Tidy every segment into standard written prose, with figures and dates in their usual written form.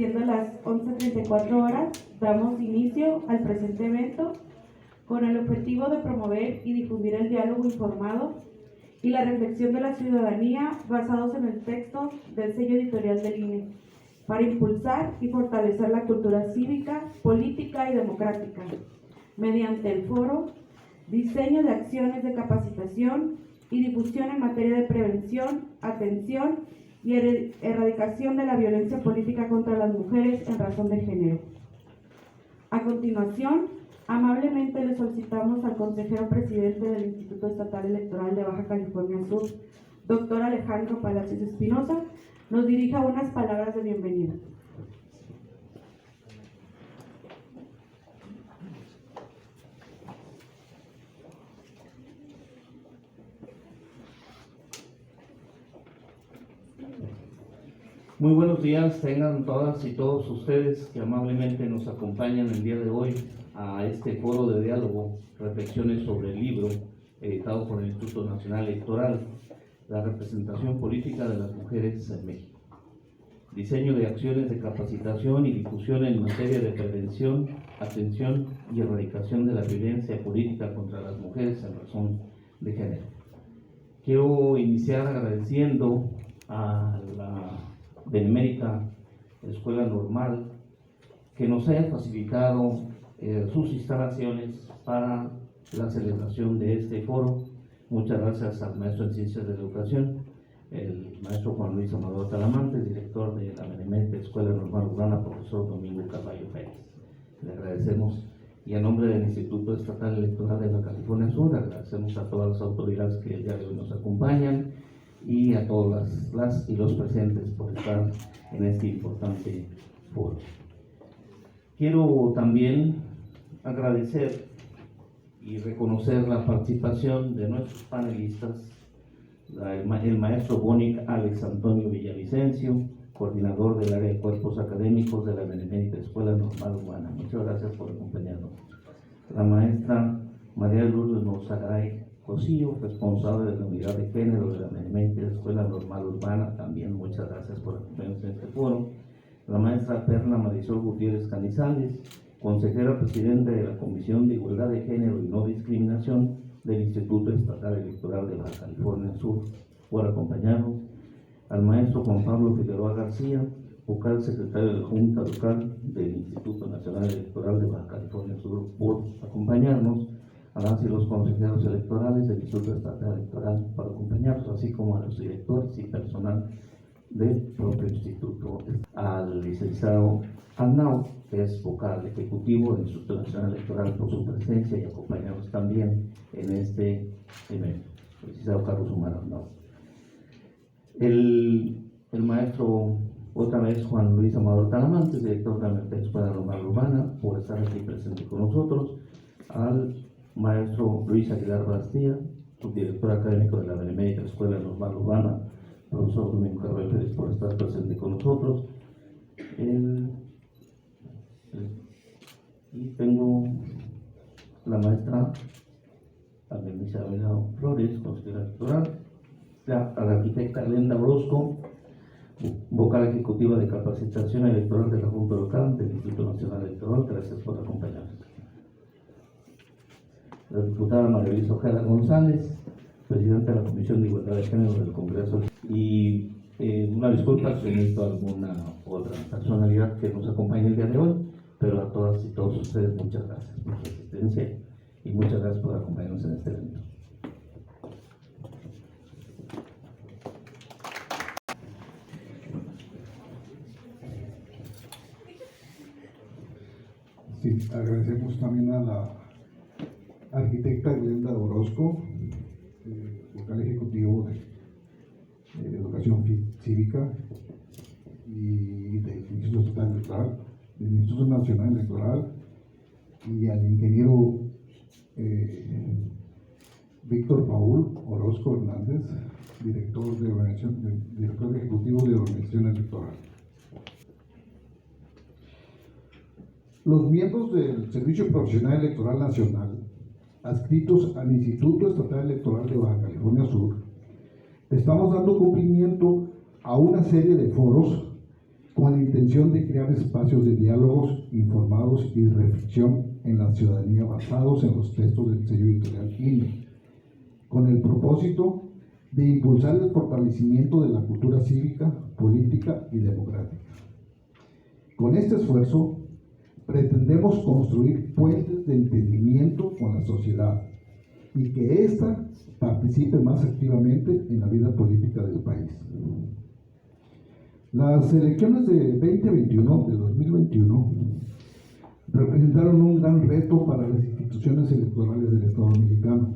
siendo las 11:34 horas, damos inicio al presente evento con el objetivo de promover y difundir el diálogo informado y la reflexión de la ciudadanía basados en el texto del sello editorial del INE, para impulsar y fortalecer la cultura cívica, política y democrática, mediante el foro Diseño de acciones de capacitación y difusión en materia de prevención, atención y erradicación de la violencia política contra las mujeres en razón de género. A continuación, amablemente le solicitamos al consejero presidente del Instituto Estatal Electoral de Baja California Sur, doctor Alejandro Palacios Espinosa, nos dirija unas palabras de bienvenida. Muy buenos días, tengan todas y todos ustedes que amablemente nos acompañan el día de hoy a este foro de diálogo, reflexiones sobre el libro editado por el Instituto Nacional Electoral, la representación política de las mujeres en México. Diseño de acciones de capacitación y difusión en materia de prevención, atención y erradicación de la violencia política contra las mujeres en razón de género. Quiero iniciar agradeciendo a la Benemérita Escuela Normal que nos haya facilitado sus instalaciones para la celebración de este foro. Muchas gracias al maestro en Ciencias de la Educación, el maestro Juan Luis Amador Talamantes, director de la Benemérita Escuela Normal Urbana, profesor Domingo Carballo Pérez. Le agradecemos, y a nombre del Instituto Estatal Electoral de Baja California Sur, agradecemos a todas las autoridades que el día de hoy nos acompañan y a todas las y los presentes por estar en este importante foro. Quiero también agradecer y reconocer la participación de nuestros panelistas, el maestro Bonic Alex Antonio Villavicencio, coordinador del área de cuerpos académicos de la Benemérita Escuela Normal Urbana. Muchas gracias por acompañarnos. La maestra María Lourdes Morzagaray Cosío, responsable de la unidad de género de la Benemérita Escuela Normal Urbana, también muchas gracias por acompañarnos en este foro. La maestra Perla Marisol Gutiérrez Canizales, consejera presidenta de la Comisión de Igualdad de Género y No Discriminación del Instituto Estatal Electoral de Baja California Sur, por acompañarnos. Al maestro Juan Pablo Figueroa García, vocal secretario de la Junta Local del Instituto Nacional Electoral de Baja California Sur, por acompañarnos. A las y los consejeros electorales del Instituto Estatal Electoral por acompañarnos, así como a los directores y personal del propio instituto. Al licenciado Arnau, que es vocal ejecutivo del Instituto Nacional Electoral, por su presencia y acompañarnos también en este evento. El licenciado Carlos Humar Arnau. El maestro, otra vez, Juan Luis Amador Talamantes, director de la Escuela Normal Urbana, por estar aquí presente con nosotros. Al maestro Luis Aguilar Bastía, subdirector académico de la Benemérita Escuela Normal Urbana, profesor Domingo Carballo Pérez, por estar presente con nosotros. Y tengo la maestra Isabela Flores, consejera electoral, la arquitecta Glenda Orozco, vocal ejecutiva de capacitación electoral de la Junta Local del Instituto Nacional Electoral. Gracias por acompañarnos. La diputada María Luisa Ojeda González, presidenta de la Comisión de Igualdad de Género del Congreso. Y una disculpa si necesito alguna otra personalidad que nos acompañe el día de hoy, pero a todas y todos ustedes muchas gracias por su asistencia y muchas gracias por acompañarnos en este evento. Sí, agradecemos también a la arquitecta Glenda Orozco, vocal ejecutivo de Educación Cívica y del Instituto Estatal Electoral, del Instituto Nacional Electoral, y al ingeniero Víctor Paul Orozco Hernández, director ejecutivo de Organización Electoral. Los miembros del Servicio Profesional Electoral Nacional, adscritos al Instituto Estatal Electoral de Baja California Sur, estamos dando cumplimiento a una serie de foros con la intención de crear espacios de diálogos informados y de reflexión en la ciudadanía basados en los textos del sello editorial INE, con el propósito de impulsar el fortalecimiento de la cultura cívica, política y democrática. Con este esfuerzo, pretendemos construir puentes de entendimiento con la sociedad y que ésta participe más activamente en la vida política del país. Las elecciones de 2021 representaron un gran reto para las instituciones electorales del Estado mexicano,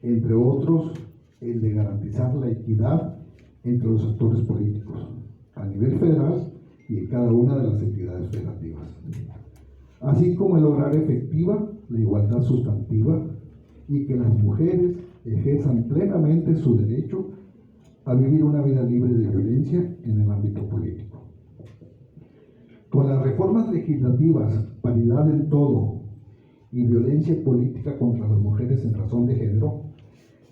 entre otros el de garantizar la equidad entre los actores políticos a nivel federal y en cada una de las entidades federativas, así como el lograr efectiva la igualdad sustantiva y que las mujeres ejerzan plenamente su derecho a vivir una vida libre de violencia en el ámbito político. Con las reformas legislativas, paridad en todo y violencia política contra las mujeres en razón de género,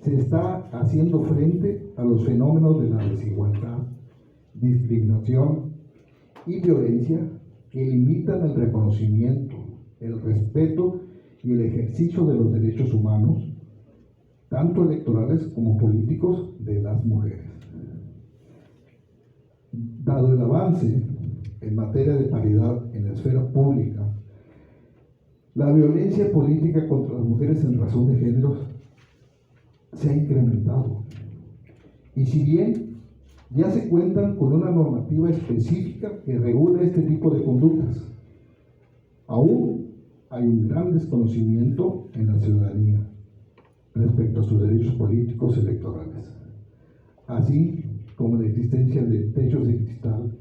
se está haciendo frente a los fenómenos de la desigualdad, discriminación y violencia que limitan el reconocimiento, el respeto y el ejercicio de los derechos humanos, tanto electorales como políticos, de las mujeres. Dado el avance en materia de paridad en la esfera pública, la violencia política contra las mujeres en razón de género se ha incrementado. Y si bien ya se cuentan con una normativa específica que regula este tipo de conductas, aún hay un gran desconocimiento en la ciudadanía respecto a sus derechos políticos electorales, así como la existencia de techos de cristal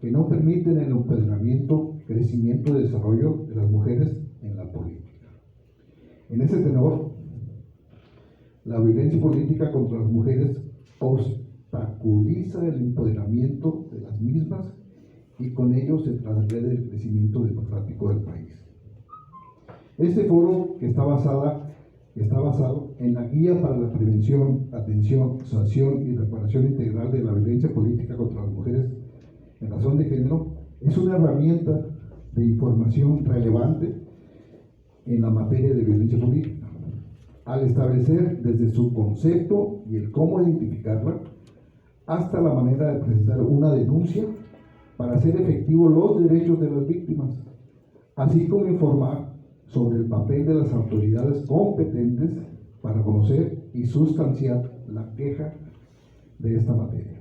que no permiten el empoderamiento, crecimiento y desarrollo de las mujeres en la política. En ese tenor, la violencia política contra las mujeres obstaculiza el empoderamiento de las mismas y con ello se transgrede el crecimiento democrático del país. Este foro que está basado en la Guía para la Prevención, Atención, Sanción y Reparación Integral de la Violencia Política contra las Mujeres en razón de género, es una herramienta de información relevante en la materia de violencia política, al establecer desde su concepto y el cómo identificarla, hasta la manera de presentar una denuncia para hacer efectivos los derechos de las víctimas, así como informar sobre el papel de las autoridades competentes para conocer y sustanciar la queja de esta materia.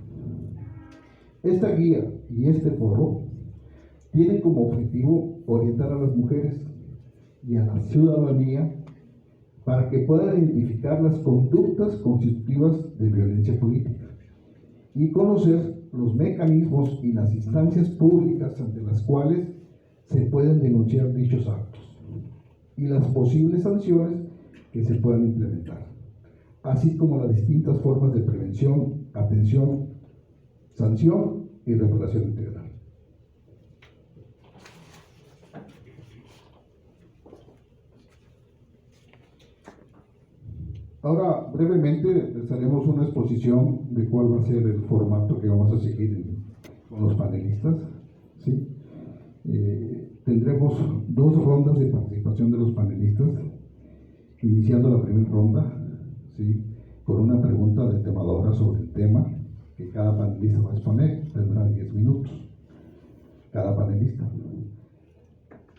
Esta guía y este foro tienen como objetivo orientar a las mujeres y a la ciudadanía para que puedan identificar las conductas constitutivas de violencia política y conocer los mecanismos y las instancias públicas ante las cuales se pueden denunciar dichos actos y las posibles sanciones que se puedan implementar, así como las distintas formas de prevención, atención, sanción y reparación integral. Ahora, brevemente, les haremos una exposición de cuál va a ser el formato que vamos a seguir con los panelistas, ¿sí? Tendremos 2 rondas de participación de los panelistas, iniciando la primera ronda, ¿sí?, con una pregunta detemadora sobre el tema que cada panelista va a exponer. Tendrá 10 minutos cada panelista.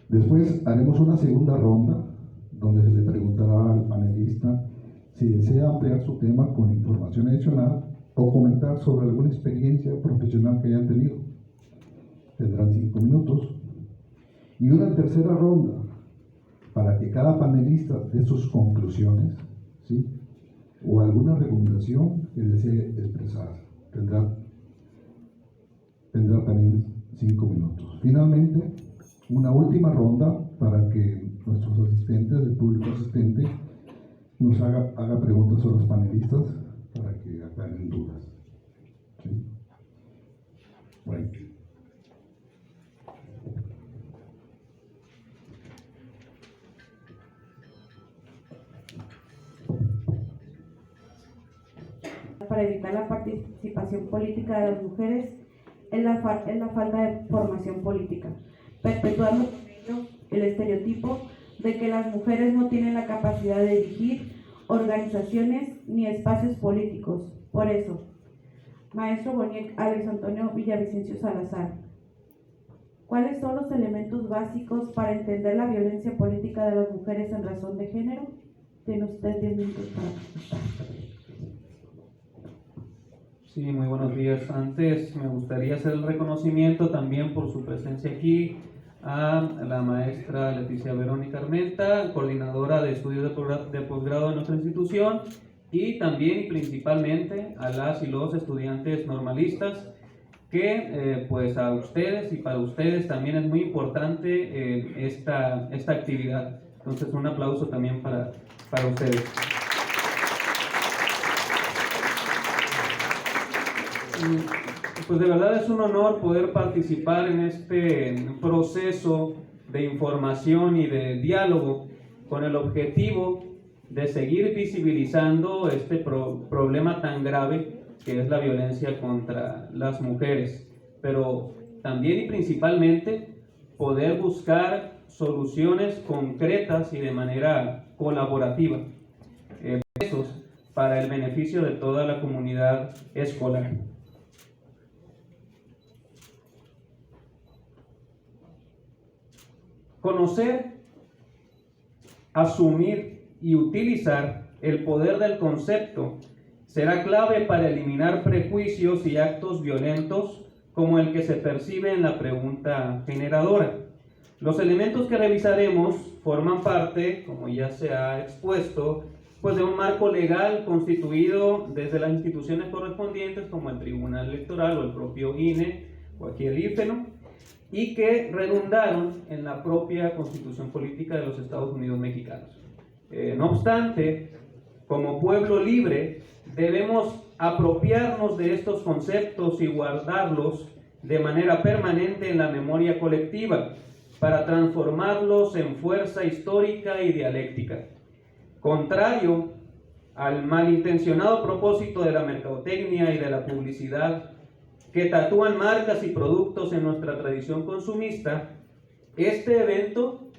Después haremos una segunda ronda donde se le preguntará al panelista si desea ampliar su tema con información adicional o comentar sobre alguna experiencia profesional que hayan tenido. Tendrán 5 minutos. Y una tercera ronda para que cada panelista dé sus conclusiones, ¿sí?, o alguna recomendación que desee expresar. Tendrá también 5 minutos. Finalmente, una última ronda para que nuestros asistentes, el público asistente, nos haga preguntas a los panelistas para que aclaren dudas. ¿Sí? Bueno. Para evitar la participación política de las mujeres es la falta de formación política, perpetuando con ello el estereotipo de que las mujeres no tienen la capacidad de dirigir organizaciones ni espacios políticos. Por eso, maestro Boniek Alex Antonio Villavicencio Salazar, ¿cuáles son los elementos básicos para entender la violencia política de las mujeres en razón de género? Tiene usted 10 minutos para contestar. Sí, muy buenos días. Antes me gustaría hacer el reconocimiento también por su presencia aquí a la maestra Leticia Verónica Armenta, coordinadora de estudios de posgrado de nuestra institución, y también y principalmente a las y los estudiantes normalistas, que pues a ustedes y para ustedes también es muy importante esta actividad. Entonces un aplauso también para ustedes. Pues de verdad es un honor poder participar en este proceso de información y de diálogo con el objetivo de seguir visibilizando este problema tan grave que es la violencia contra las mujeres, pero también y principalmente poder buscar soluciones concretas y de manera colaborativa para el beneficio de toda la comunidad escolar. Conocer, asumir y utilizar el poder del concepto será clave para eliminar prejuicios y actos violentos como el que se percibe en la pregunta generadora. Los elementos que revisaremos forman parte, como ya se ha expuesto, pues de un marco legal constituido desde las instituciones correspondientes como el Tribunal Electoral o el propio INE o aquí el IFE, y que redundaron en la propia Constitución Política de los Estados Unidos Mexicanos. No obstante, como pueblo libre, debemos apropiarnos de estos conceptos y guardarlos de manera permanente en la memoria colectiva para transformarlos en fuerza histórica y dialéctica. Contrario al malintencionado propósito de la mercadotecnia y de la publicidad que tatúan marcas y productos en nuestra tradición consumista, este evento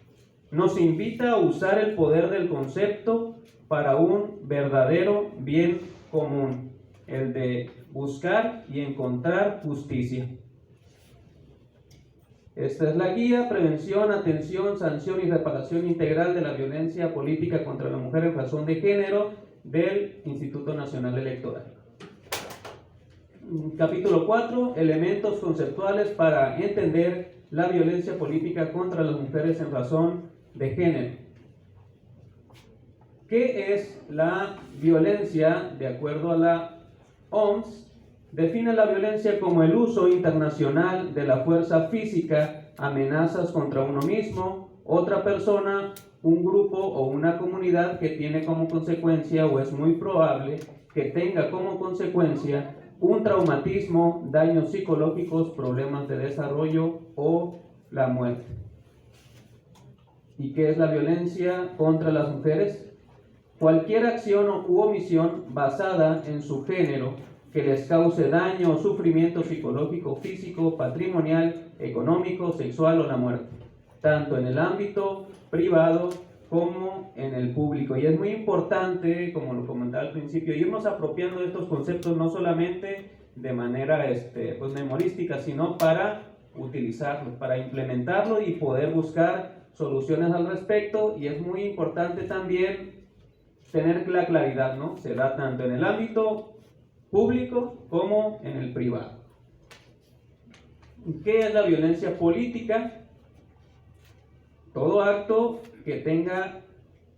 nos invita a usar el poder del concepto para un verdadero bien común, el de buscar y encontrar justicia. Esta es la guía: Prevención, Atención, Sanción y Reparación Integral de la Violencia Política contra la Mujer en Razón de Género del Instituto Nacional Electoral. Capítulo 4. Elementos conceptuales para entender la violencia política contra las mujeres en razón de género. ¿Qué es la violencia? De acuerdo a la OMS, define la violencia como el uso internacional de la fuerza física, amenazas contra uno mismo, otra persona, un grupo o una comunidad que tiene como consecuencia o es muy probable que tenga como consecuencia un traumatismo, daños psicológicos, problemas de desarrollo o la muerte. ¿Y qué es la violencia contra las mujeres? Cualquier acción u omisión basada en su género que les cause daño o sufrimiento psicológico, físico, patrimonial, económico, sexual o la muerte, tanto en el ámbito privado como en el público. Y es muy importante, como lo comentaba al principio, irnos apropiando de estos conceptos no solamente de manera pues memorística, sino para utilizarlos, para implementarlo y poder buscar soluciones al respecto. Y es muy importante también tener la claridad, ¿no? Se da tanto en el ámbito público como en el privado. ¿Qué es la violencia política? Todo acto que tenga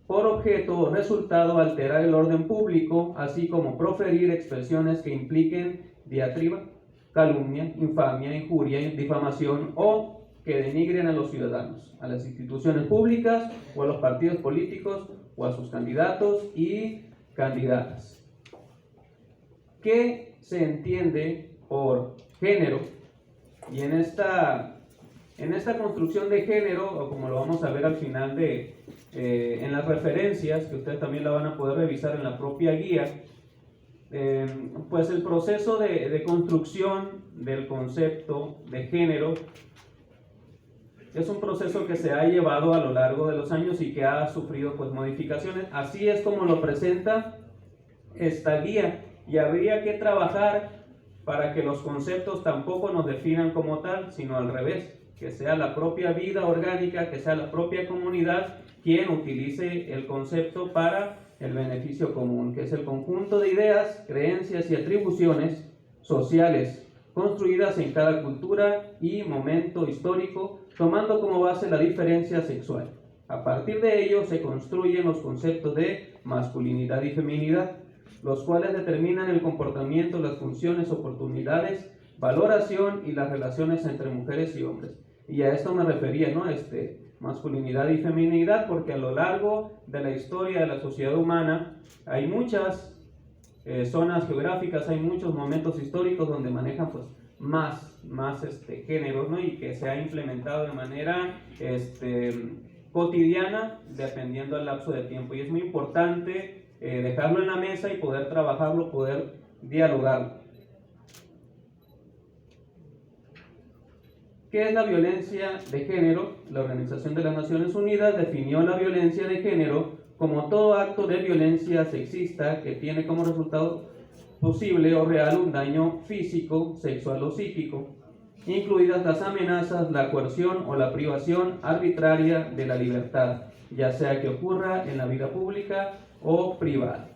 por objeto o resultado alterar el orden público, así como proferir expresiones que impliquen diatriba, calumnia, infamia, injuria, difamación o que denigren a los ciudadanos, a las instituciones públicas o a los partidos políticos o a sus candidatos y candidatas. ¿Qué se entiende por género? Y en esta construcción de género, o como lo vamos a ver al final en las referencias, que ustedes también la van a poder revisar en la propia guía, pues el proceso de construcción del concepto de género es un proceso que se ha llevado a lo largo de los años y que ha sufrido pues modificaciones. Así es como lo presenta esta guía, y habría que trabajar para que los conceptos tampoco nos definan como tal, sino al revés, que sea la propia vida orgánica, que sea la propia comunidad quien utilice el concepto para el beneficio común, que es el conjunto de ideas, creencias y atribuciones sociales construidas en cada cultura y momento histórico, tomando como base la diferencia sexual. A partir de ello se construyen los conceptos de masculinidad y feminidad, los cuales determinan el comportamiento, las funciones, oportunidades, valoración y las relaciones entre mujeres y hombres. Y a esto me refería, ¿no? Masculinidad y feminidad, porque a lo largo de la historia de la sociedad humana hay muchas zonas geográficas, hay muchos momentos históricos donde manejan pues más géneros, ¿no? Y que se ha implementado de manera cotidiana dependiendo del lapso de tiempo, y es muy importante dejarlo en la mesa y poder trabajarlo, poder dialogarlo. ¿Qué es la violencia de género? La Organización de las Naciones Unidas definió la violencia de género como todo acto de violencia sexista que tiene como resultado posible o real un daño físico, sexual o psíquico, incluidas las amenazas, la coerción o la privación arbitraria de la libertad, ya sea que ocurra en la vida pública o privada.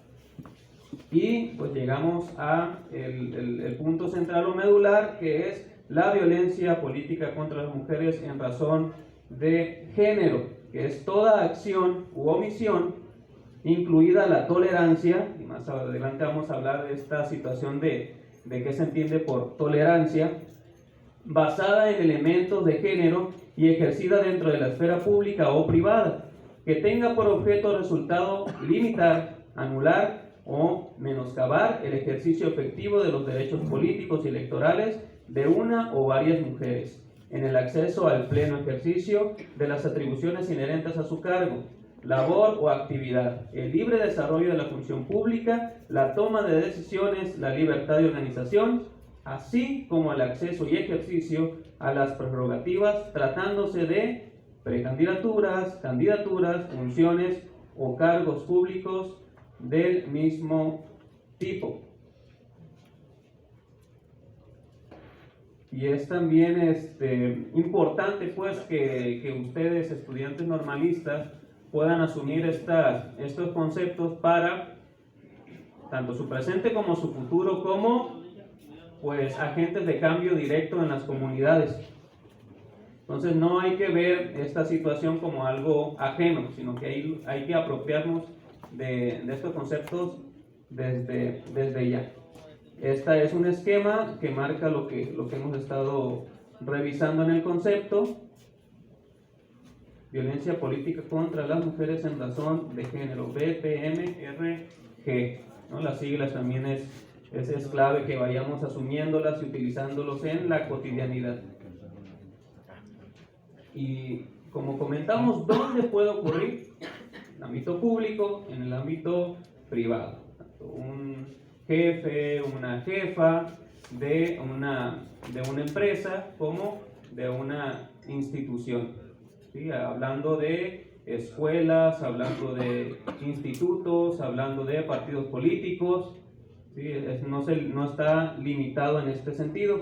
Y pues llegamos a el punto central o medular, que es la violencia política contra las mujeres en razón de género, que es toda acción u omisión, incluida la tolerancia, y más adelante vamos a hablar de esta situación de qué se entiende por tolerancia, basada en elementos de género y ejercida dentro de la esfera pública o privada, que tenga por objeto resultado limitar, anular o menoscabar el ejercicio efectivo de los derechos políticos y electorales de una o varias mujeres, en el acceso al pleno ejercicio de las atribuciones inherentes a su cargo, labor o actividad, el libre desarrollo de la función pública, la toma de decisiones, la libertad de organización, así como el acceso y ejercicio a las prerrogativas tratándose de precandidaturas, candidaturas, funciones o cargos públicos del mismo tipo. Y es también importante pues que ustedes, estudiantes normalistas, puedan asumir estos conceptos para tanto su presente como su futuro, como pues agentes de cambio directo en las comunidades. Entonces no hay que ver esta situación como algo ajeno, sino que hay que apropiarnos de estos conceptos desde ya. Este es un esquema que marca lo que hemos estado revisando en el concepto. Violencia política contra las mujeres en razón de género, BPMRG, ¿no? Las siglas también es clave que vayamos asumiéndolas y utilizándolos en la cotidianidad. Y como comentamos, ¿dónde puede ocurrir? En el ámbito público, en el ámbito privado. Un jefe, una jefa de una empresa como de una institución. ¿Sí? Hablando de escuelas, hablando de institutos, hablando de partidos políticos, ¿sí? No está limitado en este sentido.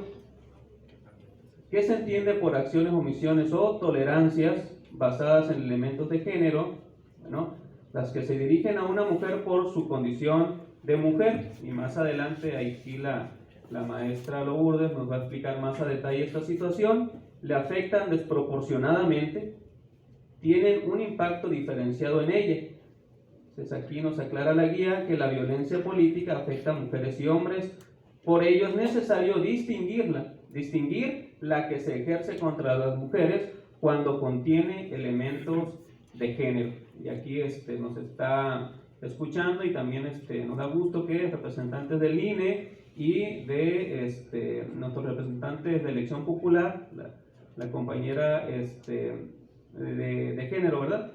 ¿Qué se entiende por acciones, omisiones o tolerancias basadas en elementos de género? Bueno, las que se dirigen a una mujer por su condición de mujer, y más adelante aquí la maestra Lourdes nos va a explicar más a detalle esta situación, le afectan desproporcionadamente, tienen un impacto diferenciado en ella. Entonces aquí nos aclara la guía que la violencia política afecta a mujeres y hombres, por ello es necesario distinguir la que se ejerce contra las mujeres cuando contiene elementos de género. Y aquí nos está escuchando y también nos da gusto que representantes del INE y de nuestros representantes de Elección Popular, la compañera de género, ¿verdad?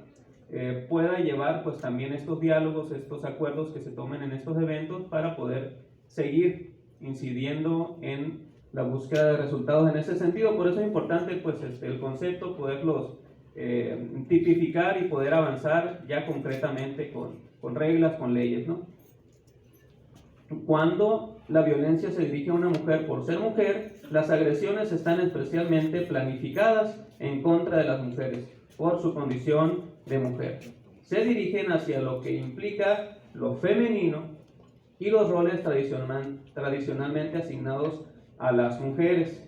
Pueda llevar pues también estos diálogos, estos acuerdos que se tomen en estos eventos para poder seguir incidiendo en la búsqueda de resultados en ese sentido. Por eso es importante pues, el concepto, poderlos tipificar y poder avanzar ya concretamente con reglas, con leyes, ¿no? Cuando la violencia se dirige a una mujer por ser mujer, las agresiones están especialmente planificadas en contra de las mujeres por su condición de mujer. Se dirigen hacia lo que implica lo femenino y los roles tradicionalmente asignados a las mujeres.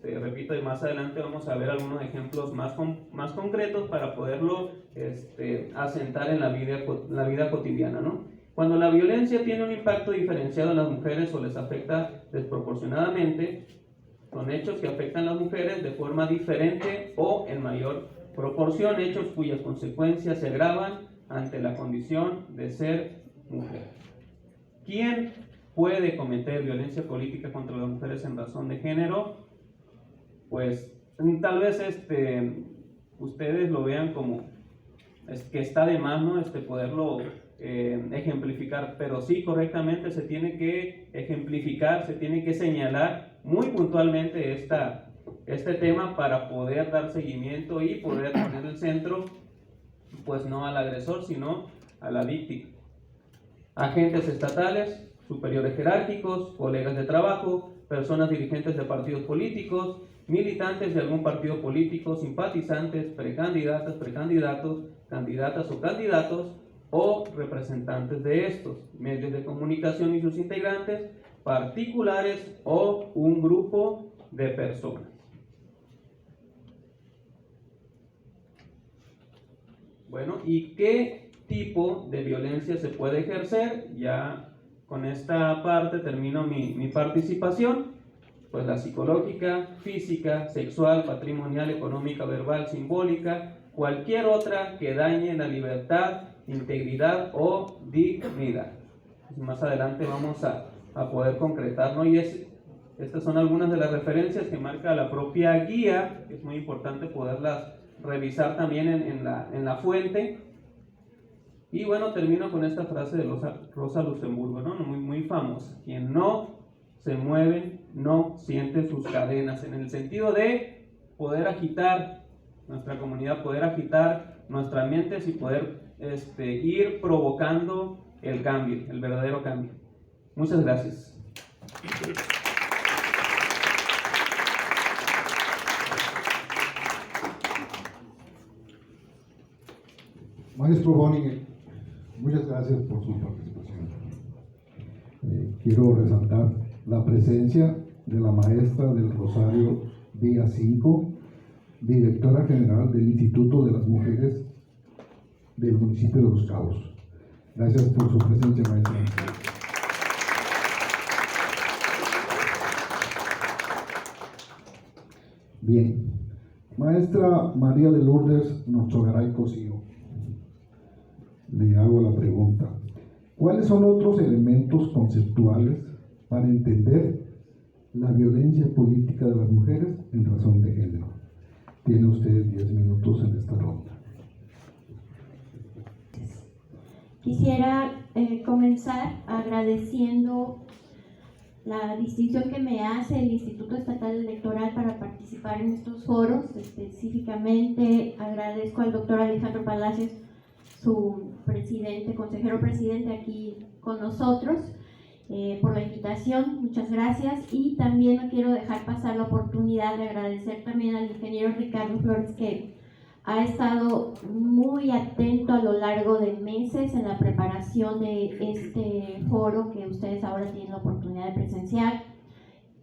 Repito, y más adelante vamos a ver algunos ejemplos más concretos para poderlo asentar en la vida cotidiana, ¿no? Cuando la violencia tiene un impacto diferenciado en las mujeres o les afecta desproporcionadamente, son hechos que afectan a las mujeres de forma diferente o en mayor proporción, hechos cuyas consecuencias se agravan ante la condición de ser mujer. ¿Quién puede cometer violencia política contra las mujeres en razón de género? Pues tal vez ustedes lo vean como que está de más, ¿no? Poderlo ejemplificar, pero sí, correctamente se tiene que ejemplificar, se tiene que señalar muy puntualmente este tema para poder dar seguimiento y poder poner el centro, pues no al agresor, sino a la víctima. Agentes estatales, superiores jerárquicos, colegas de trabajo, personas dirigentes de partidos políticos, militantes de algún partido político, simpatizantes, precandidatas, precandidatos, candidatas o candidatos, o representantes de estos, medios de comunicación y sus integrantes, particulares o un grupo de personas. Bueno, ¿y qué tipo de violencia se puede ejercer? Ya con esta parte termino mi participación. Pues la psicológica, física, sexual, patrimonial, económica, verbal, simbólica, cualquier otra que dañe la libertad, integridad o dignidad. Más adelante vamos a poder concretar, ¿no? Y estas son algunas de las referencias que marca la propia guía. Es muy importante poderlas revisar también en la fuente. Y bueno, termino con esta frase de Rosa Luxemburgo, ¿no? Muy famosa. Quien no se mueve no siente sus cadenas, en el sentido de poder agitar nuestra comunidad, poder agitar nuestras mentes y poder ir provocando el cambio, el verdadero cambio. Muchas gracias. Maestro Boni, muchas gracias por su participación. Quiero resaltar la presencia de la maestra del Rosario Villa 5, directora general del Instituto de las Mujeres del municipio de Los Cabos. Gracias por su presencia, maestra. Bien, maestra María de Lourdes Nochogaray Cosío, le hago la pregunta: ¿cuáles son otros elementos conceptuales para entender la violencia política de las mujeres en razón de género? Tiene usted 10 minutos en esta ronda. Quisiera comenzar agradeciendo la distinción que me hace el Instituto Estatal Electoral para participar en estos foros. Específicamente agradezco al doctor Alejandro Palacios, su consejero presidente aquí con nosotros, por la invitación. Muchas gracias. Y también no quiero dejar pasar la oportunidad de agradecer también al ingeniero Ricardo Flores, que ha estado muy atento a lo largo de meses en la preparación de este foro que ustedes ahora tienen la oportunidad de presenciar.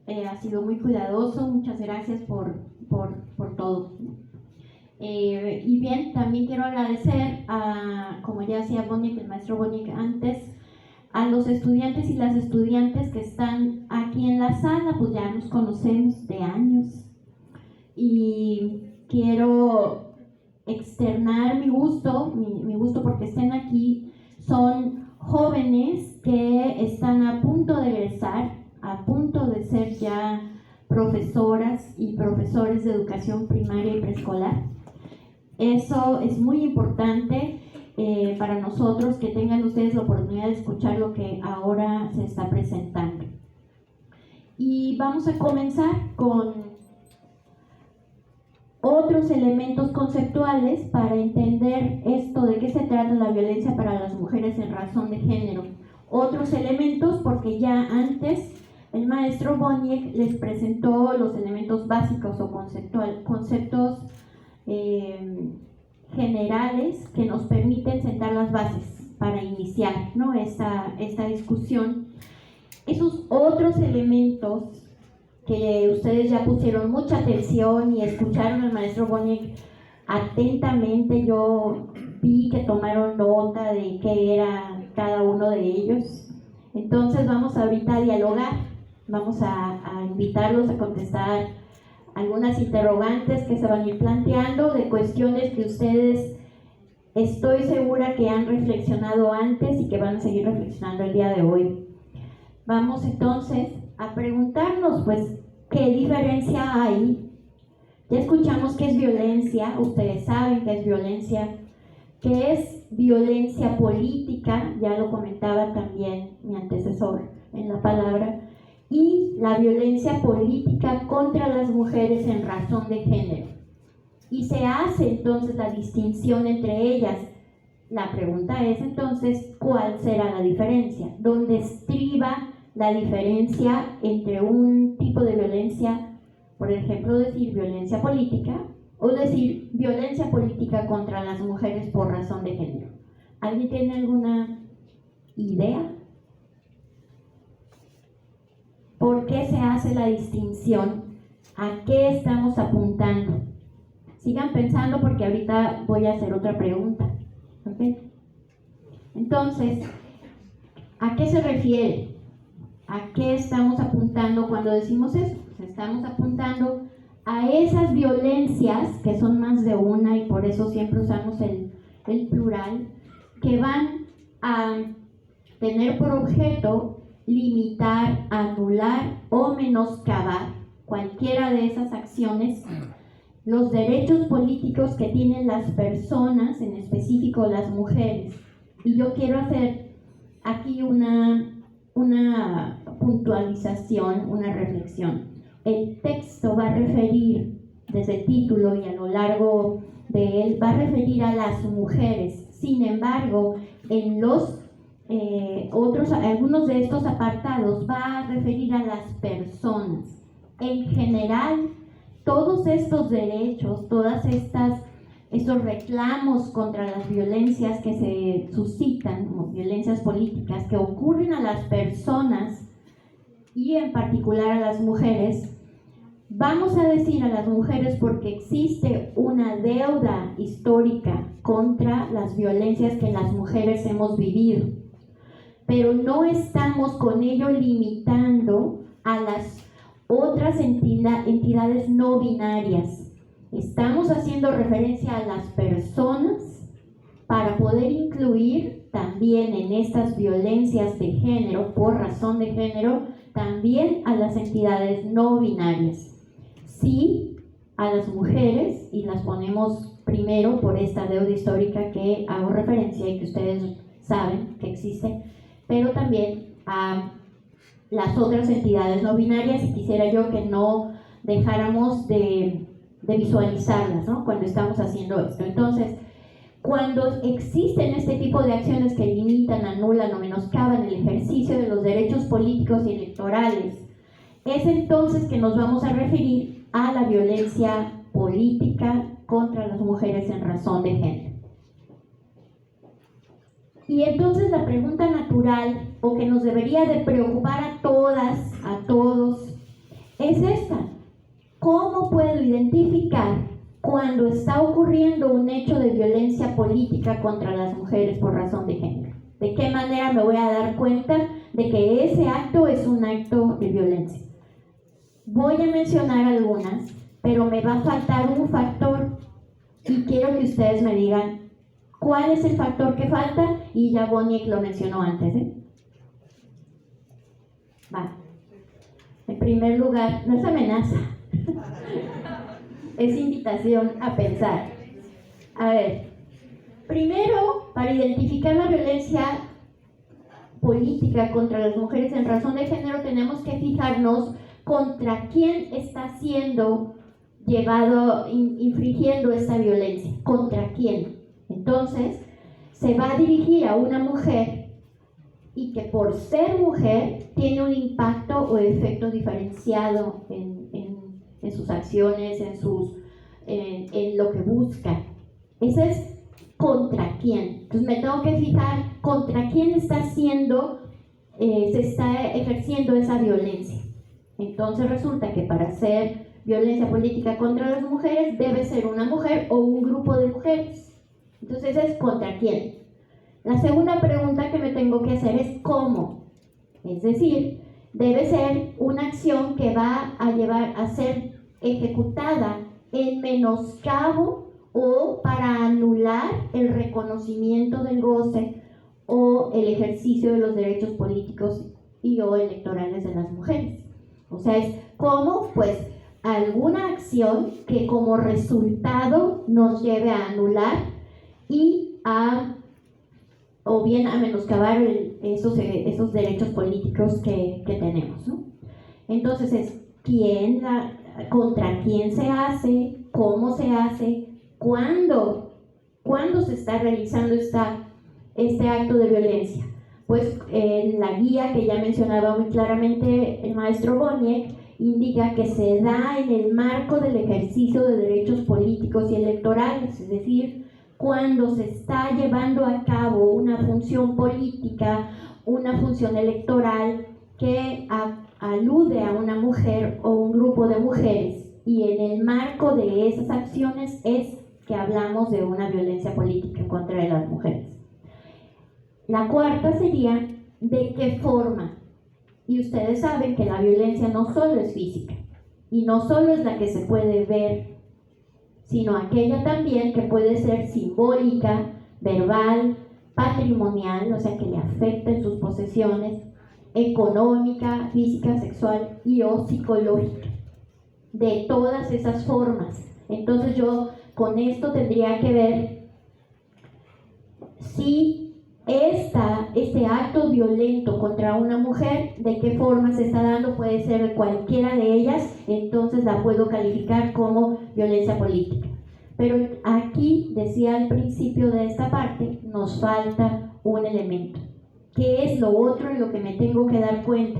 Ha sido muy cuidadoso. Muchas gracias por todo. Y bien, también quiero agradecer como ya decía Bonic, el maestro Bonic antes, a los estudiantes y las estudiantes que están aquí en la sala. Pues ya nos conocemos de años y quiero externar mi gusto porque estén aquí. Son jóvenes que están a punto de egresar, a punto de ser ya profesoras y profesores de educación primaria y preescolar. Eso es muy importante. para nosotros que tengan ustedes la oportunidad de escuchar lo que ahora se está presentando. Y vamos a comenzar con otros elementos conceptuales para entender esto de qué se trata la violencia para las mujeres en razón de género. Otros elementos, porque ya antes el maestro Boniek les presentó los elementos básicos o conceptos generales que nos permiten sentar las bases para iniciar, ¿no?, esta discusión. Esos otros elementos que ustedes ya pusieron mucha atención y escucharon al maestro Boniek atentamente, yo vi que tomaron nota de qué era cada uno de ellos. Entonces vamos ahorita a dialogar, vamos a invitarlos a contestar algunas interrogantes que se van a ir planteando de cuestiones que ustedes estoy segura que han reflexionado antes y que van a seguir reflexionando el día de hoy. Vamos entonces a preguntarnos, pues, ¿qué diferencia hay? Ya escuchamos qué es violencia, ustedes saben qué es violencia. ¿Qué es violencia política? Ya lo comentaba también mi antecesor en la palabra. Y la violencia política contra las mujeres en razón de género. Y se hace entonces la distinción entre ellas. La pregunta es entonces, ¿cuál será la diferencia? ¿Dónde estriba la diferencia entre un tipo de violencia, por ejemplo, decir violencia política, o decir violencia política contra las mujeres por razón de género? ¿Alguien tiene alguna idea? ¿Por qué se hace la distinción? ¿A qué estamos apuntando? Sigan pensando porque ahorita voy a hacer otra pregunta. ¿Okay? Entonces, ¿a qué se refiere? ¿A qué estamos apuntando cuando decimos eso? Pues estamos apuntando a esas violencias, que son más de una y por eso siempre usamos el plural, que van a tener por objeto limitar, anular o menoscabar cualquiera de esas acciones, los derechos políticos que tienen las personas, en específico las mujeres. Y yo quiero hacer aquí una puntualización, una reflexión. El texto va a referir, desde el título y a lo largo de él, va a referir a las mujeres. Sin embargo, en los algunos de estos apartados va a referir a las personas. En general, todos estos derechos, estos reclamos contra las violencias que se suscitan, como violencias políticas que ocurren a las personas y en particular a las mujeres, vamos a decir a las mujeres porque existe una deuda histórica contra las violencias que las mujeres hemos vivido, pero no estamos con ello limitando a las otras entidades no binarias. Estamos haciendo referencia a las personas para poder incluir también en estas violencias de género, por razón de género, también a las entidades no binarias. Sí, a las mujeres, y las ponemos primero por esta deuda histórica que hago referencia y que ustedes saben que existe, pero también a las otras entidades no binarias, y quisiera yo que no dejáramos de visualizarlas, ¿no?, cuando estamos haciendo esto. Entonces, cuando existen este tipo de acciones que limitan, anulan o menoscaban el ejercicio de los derechos políticos y electorales, es entonces que nos vamos a referir a la violencia política contra las mujeres en razón de género. Y entonces la pregunta natural, o que nos debería de preocupar a todas, a todos, es esta: ¿cómo puedo identificar cuando está ocurriendo un hecho de violencia política contra las mujeres por razón de género? ¿De qué manera me voy a dar cuenta de que ese acto es un acto de violencia? Voy a mencionar algunas, pero me va a faltar un factor y quiero que ustedes me digan cuál es el factor que falta, y ya Boniek lo mencionó antes, Va. En primer lugar, no es amenaza, es invitación a pensar. A ver, Primero, para identificar la violencia política contra las mujeres en razón de género, tenemos que fijarnos contra quién está siendo infringiendo esta violencia, contra quién. Entonces, se va a dirigir a una mujer y que por ser mujer tiene un impacto o efecto diferenciado en sus acciones, en lo que busca. Ese es contra quién. Entonces me tengo que fijar contra quién está se está ejerciendo esa violencia. Entonces resulta que para hacer violencia política contra las mujeres debe ser una mujer o un grupo de mujeres. Entonces es contra quién. La segunda pregunta que me tengo que hacer es cómo. Es decir, debe ser una acción que va a llevar a ser ejecutada en menoscabo o para anular el reconocimiento del goce o el ejercicio de los derechos políticos y o electorales de las mujeres. O sea, es como pues alguna acción que como resultado nos lleve a anular y o bien a menoscabar esos derechos políticos que tenemos, ¿no? Entonces es contra quién se hace, cómo se hace, cuándo se está realizando este acto de violencia. Pues en la guía que ya mencionaba muy claramente el maestro Boniek, indica que se da en el marco del ejercicio de derechos políticos y electorales, es decir, cuando se está llevando a cabo una función política, una función electoral que alude a una mujer o un grupo de mujeres, y en el marco de esas acciones es que hablamos de una violencia política contra las mujeres. La cuarta sería de qué forma. Y ustedes saben que la violencia no solo es física y no solo es la que se puede ver, sino aquella también que puede ser simbólica, verbal, patrimonial, o sea que le afecta en sus posesiones, económica, física, sexual y o psicológica. De todas esas formas. Entonces yo con esto tendría que ver si este acto violento contra una mujer, de qué forma se está dando, puede ser cualquiera de ellas, entonces la puedo calificar como violencia política. Pero aquí, decía al principio de esta parte, nos falta un elemento. ¿Qué es lo otro en lo que me tengo que dar cuenta?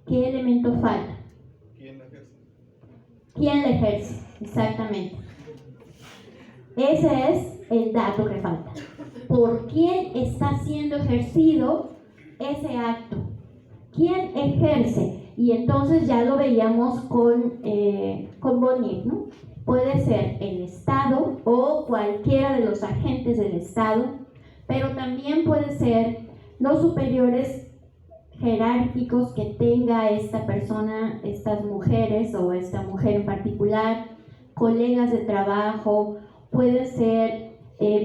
¿Qué elemento falta? ¿Quién la ejerce? ¿Quién la ejerce? Exactamente. Ese es el dato que falta. ¿Por quién está siendo ejercido ese acto? ¿Quién ejerce? Y entonces ya lo veíamos con Boniek, ¿no? Puede ser el Estado o cualquiera de los agentes del Estado, pero también puede ser los superiores jerárquicos que tenga esta persona, estas mujeres o esta mujer en particular, colegas de trabajo, puede ser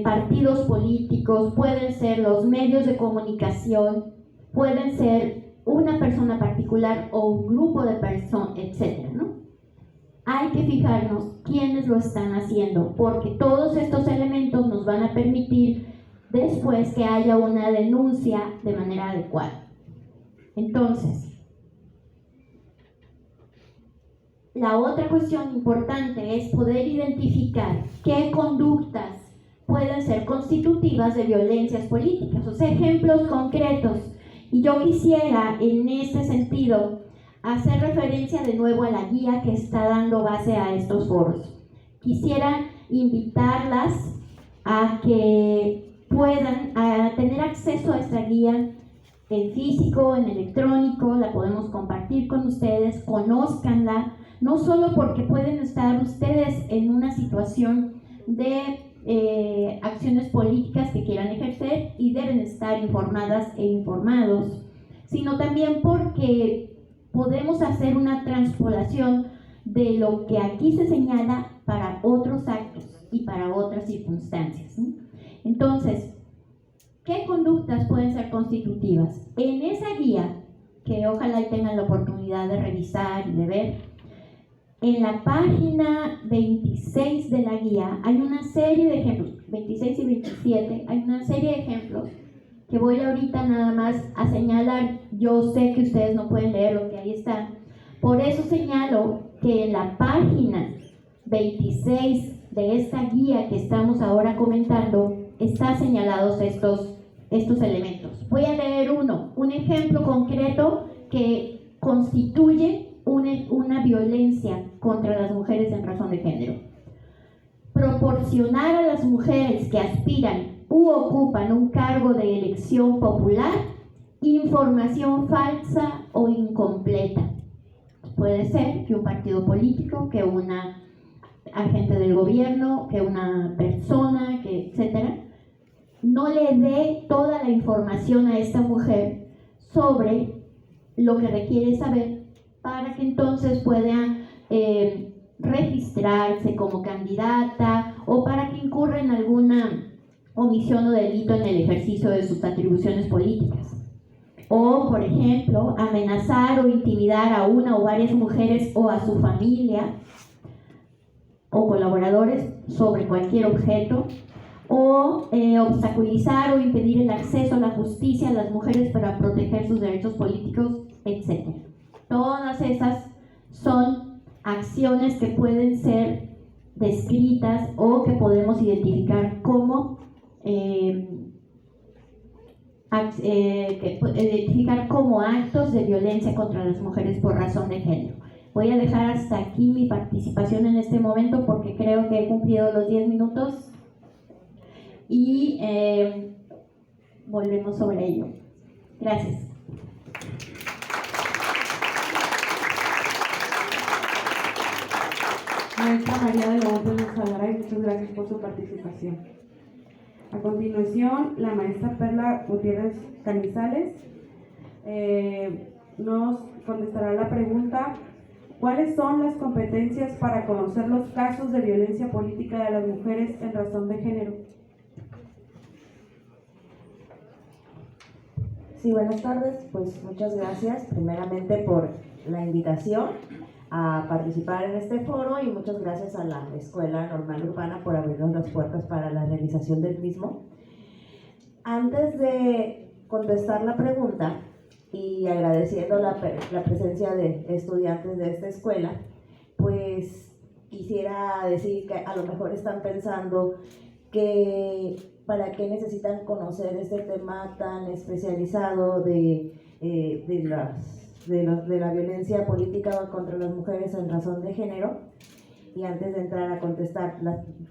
partidos políticos, pueden ser los medios de comunicación, pueden ser una persona particular o un grupo de personas, etc., ¿no? Hay que fijarnos quiénes lo están haciendo, porque todos estos elementos nos van a permitir después que haya una denuncia de manera adecuada. Entonces, la otra cuestión importante es poder identificar qué conductas pueden ser constitutivas de violencias políticas, o sea, ejemplos concretos. Y yo quisiera, en este sentido, hacer referencia de nuevo a la guía que está dando base a estos foros. Quisiera invitarlas a que puedan tener acceso a esta guía en físico, en electrónico, la podemos compartir con ustedes, conózcanla, no solo porque pueden estar ustedes en una situación de acciones políticas que quieran ejercer y deben estar informadas e informados, sino también porque podemos hacer una transpolación de lo que aquí se señala para otros actos y para otras circunstancias, ¿no? Entonces, ¿qué conductas pueden ser constitutivas? En esa guía, que ojalá tengan la oportunidad de revisar y de ver, En la página 26 de la guía hay una serie de ejemplos, 26 y 27, hay una serie de ejemplos que voy ahorita nada más a señalar. Yo sé que ustedes no pueden leer lo que ahí está, por eso señalo que en la página 26 de esta guía que estamos ahora comentando están señalados estos elementos. Voy a leer un ejemplo concreto que constituye una violencia contra las mujeres en razón de género. Proporcionar a las mujeres que aspiran u ocupan un cargo de elección popular información falsa o incompleta. Puede ser que un partido político, que una agente del gobierno, que una persona, que etcétera, no le dé toda la información a esta mujer sobre lo que requiere saber para que entonces pueda registrarse como candidata o para que incurra en alguna omisión o delito en el ejercicio de sus atribuciones políticas. O, por ejemplo, amenazar o intimidar a una o varias mujeres o a su familia o colaboradores sobre cualquier objeto, o obstaculizar o impedir el acceso a la justicia a las mujeres para proteger sus derechos políticos, etc. Todas esas son acciones que pueden ser descritas o que podemos identificar como actos de violencia contra las mujeres por razón de género. Voy a dejar hasta aquí mi participación en este momento porque creo que he cumplido los 10 minutos y volvemos sobre ello. Gracias. Maestra María de Lourdes Monsalvaray, muchas gracias por su participación. A continuación, la maestra Perla Gutiérrez Canizales nos contestará la pregunta: ¿cuáles son las competencias para conocer los casos de violencia política de las mujeres en razón de género? Sí, buenas tardes. Pues muchas gracias primeramente por la invitación a participar en este foro y muchas gracias a la Escuela Normal Urbana por abrirnos las puertas para la realización del mismo. Antes de contestar la pregunta y agradeciendo la presencia de estudiantes de esta escuela, pues quisiera decir que a lo mejor están pensando que para qué necesitan conocer este tema tan especializado de la violencia política contra las mujeres en razón de género. Y antes de entrar a contestar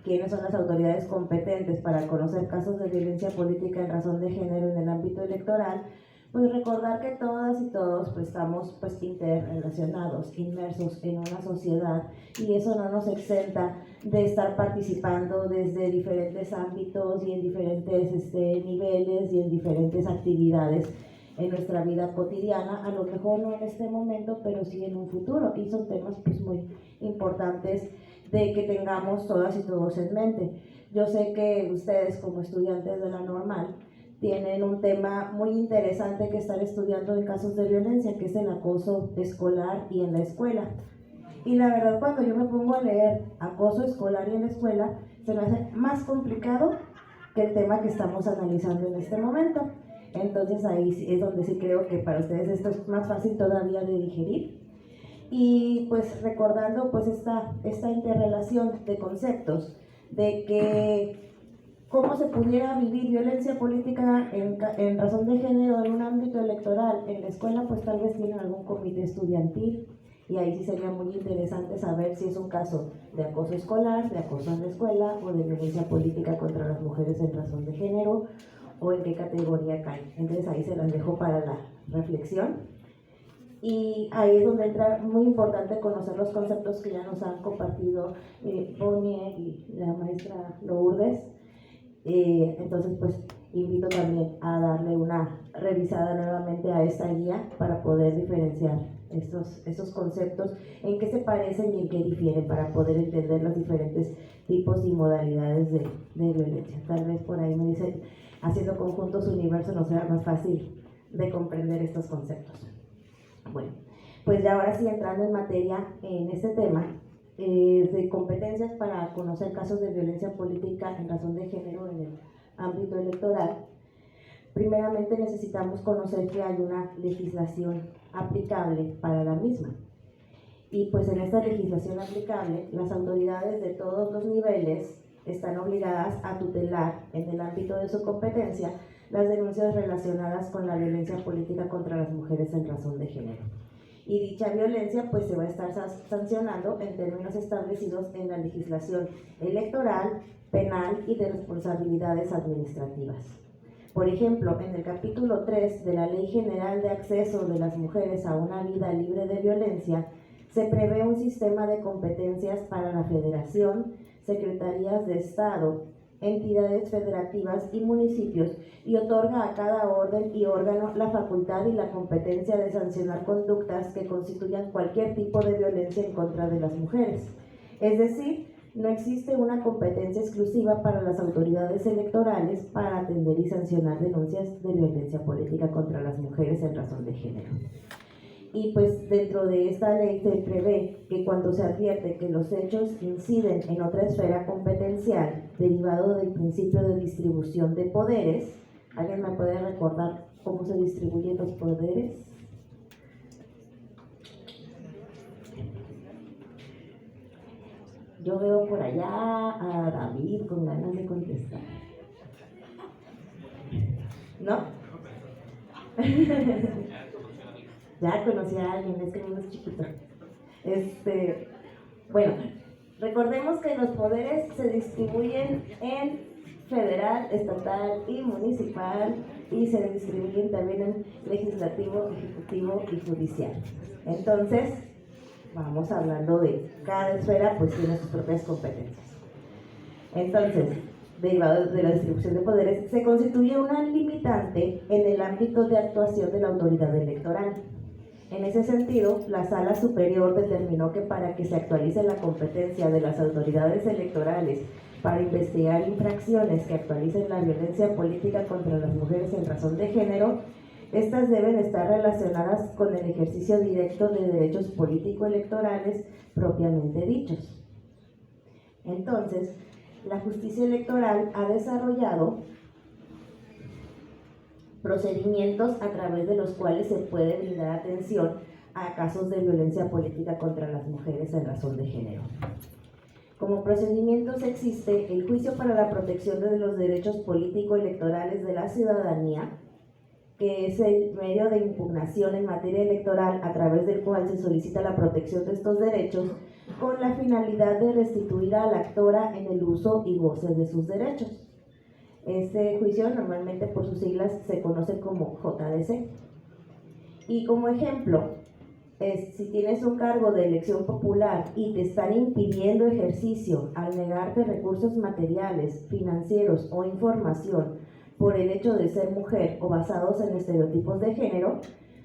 quiénes son las autoridades competentes para conocer casos de violencia política en razón de género en el ámbito electoral, pues recordar que todas y todos pues estamos pues interrelacionados, inmersos en una sociedad, y eso no nos exenta de estar participando desde diferentes ámbitos y en diferentes niveles y en diferentes actividades en nuestra vida cotidiana, a lo mejor no en este momento, pero sí en un futuro, y son temas pues muy importantes de que tengamos todas y todos en mente. Yo sé que ustedes como estudiantes de la normal tienen un tema muy interesante que estar estudiando en casos de violencia, que es el acoso escolar y en la escuela. Y la verdad, cuando yo me pongo a leer acoso escolar y en la escuela, se me hace más complicado que el tema que estamos analizando en este momento. Entonces ahí es donde sí creo que para ustedes esto es más fácil todavía de digerir. Y pues recordando pues esta interrelación de conceptos, de que cómo se pudiera vivir violencia política en razón de género en un ámbito electoral en la escuela, pues tal vez tienen algún comité estudiantil, y ahí sí sería muy interesante saber si es un caso de acoso escolar, de acoso en la escuela o de violencia política contra las mujeres en razón de género, o en qué categoría cae. Entonces ahí se las dejo para la reflexión. Y ahí es donde entra muy importante conocer los conceptos que ya nos han compartido Bonnie y la maestra Lourdes. Entonces pues invito también a darle una revisada nuevamente a esta guía para poder diferenciar estos conceptos, en qué se parecen y en qué difieren, para poder entender los diferentes tipos y modalidades de violencia. Tal vez por ahí me dicen, haciendo conjuntos universo nos sea más fácil de comprender estos conceptos. Bueno, pues ya ahora sí entrando en materia en este tema, de competencias para conocer casos de violencia política en razón de género en el ámbito electoral. Primeramente necesitamos conocer que hay una legislación aplicable para la misma. Y pues en esta legislación aplicable, las autoridades de todos los niveles están obligadas a tutelar en el ámbito de su competencia las denuncias relacionadas con la violencia política contra las mujeres en razón de género. Y dicha violencia pues se va a estar sancionando en términos establecidos en la legislación electoral, penal y de responsabilidades administrativas. Por ejemplo, en el capítulo 3 de la Ley General de Acceso de las Mujeres a una Vida Libre de Violencia, se prevé un sistema de competencias para la Federación, Secretarías de Estado, entidades federativas y municipios, y otorga a cada orden y órgano la facultad y la competencia de sancionar conductas que constituyan cualquier tipo de violencia en contra de las mujeres. Es decir, no existe una competencia exclusiva para las autoridades electorales para atender y sancionar denuncias de violencia política contra las mujeres en razón de género. Y pues dentro de esta ley se prevé que cuando se advierte que los hechos inciden en otra esfera competencial derivado del principio de distribución de poderes, ¿alguien me puede recordar cómo se distribuyen los poderes? Yo veo por allá a David con ganas de contestar. ¿No? Ya conocí a alguien, es que uno es chiquito. Bueno, recordemos que los poderes se distribuyen en federal, estatal y municipal, y se distribuyen también en legislativo, ejecutivo y judicial. Entonces, vamos hablando de cada esfera, pues tiene sus propias competencias. Entonces, derivado de la distribución de poderes, se constituye una limitante en el ámbito de actuación de la autoridad electoral. En ese sentido, la Sala Superior determinó que para que se actualice la competencia de las autoridades electorales para investigar infracciones que actualicen la violencia política contra las mujeres en razón de género, estas deben estar relacionadas con el ejercicio directo de derechos político-electorales propiamente dichos. Entonces, la justicia electoral ha desarrollado procedimientos a través de los cuales se puede brindar atención a casos de violencia política contra las mujeres en razón de género. Como procedimientos existe el Juicio para la Protección de los Derechos Político-Electorales de la Ciudadanía, que es el medio de impugnación en materia electoral a través del cual se solicita la protección de estos derechos con la finalidad de restituir a la actora en el uso y goce de sus derechos. Este juicio normalmente por sus siglas se conoce como JDC. Y como ejemplo, si tienes un cargo de elección popular y te están impidiendo ejercicio al negarte recursos materiales, financieros o información por el hecho de ser mujer o basados en estereotipos de género,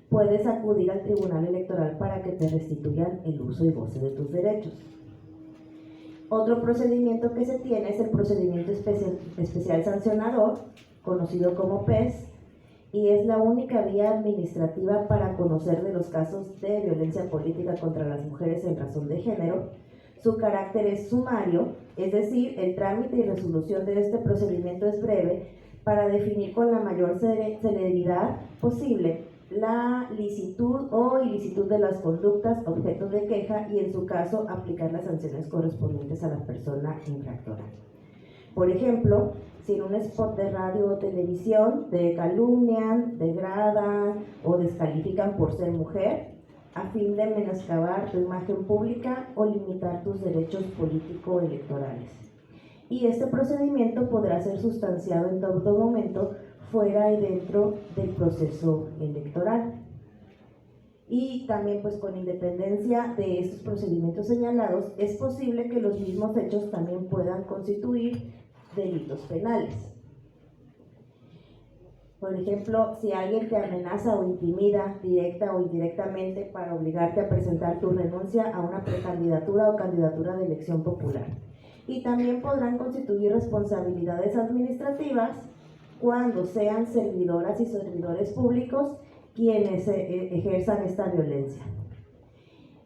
puedes acudir al Tribunal Electoral para que te restituyan el uso y goce de tus derechos. Otro procedimiento que se tiene es el procedimiento especial sancionador, conocido como PES, y es la única vía administrativa para conocer de los casos de violencia política contra las mujeres en razón de género. Su carácter es sumario, es decir, el trámite y resolución de este procedimiento es breve para definir con la mayor celeridad posible la licitud o ilicitud de las conductas objeto de queja y, en su caso, aplicar las sanciones correspondientes a la persona infractora. Por ejemplo, si en un spot de radio o televisión te calumnian, degradan o descalifican por ser mujer, a fin de menoscabar tu imagen pública o limitar tus derechos político-electorales. Y este procedimiento podrá ser sustanciado en todo momento fuera y dentro del proceso electoral. Y también, pues, con independencia de estos procedimientos señalados, es posible que los mismos hechos también puedan constituir delitos penales. Por ejemplo, si alguien te amenaza o intimida directa o indirectamente para obligarte a presentar tu renuncia a una precandidatura o candidatura de elección popular. Y también podrán constituir responsabilidades administrativas cuando sean servidoras y servidores públicos quienes ejerzan esta violencia.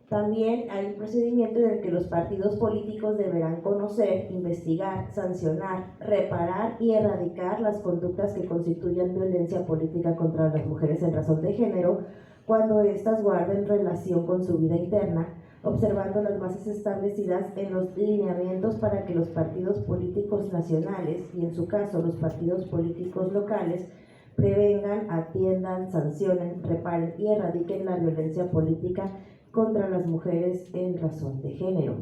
También hay un procedimiento en el que los partidos políticos deberán conocer, investigar, sancionar, reparar y erradicar las conductas que constituyan violencia política contra las mujeres en razón de género cuando éstas guarden relación con su vida interna, observando las bases establecidas en los lineamientos para que los partidos políticos nacionales y en su caso los partidos políticos locales prevengan, atiendan, sancionen, reparen y erradiquen la violencia política contra las mujeres en razón de género.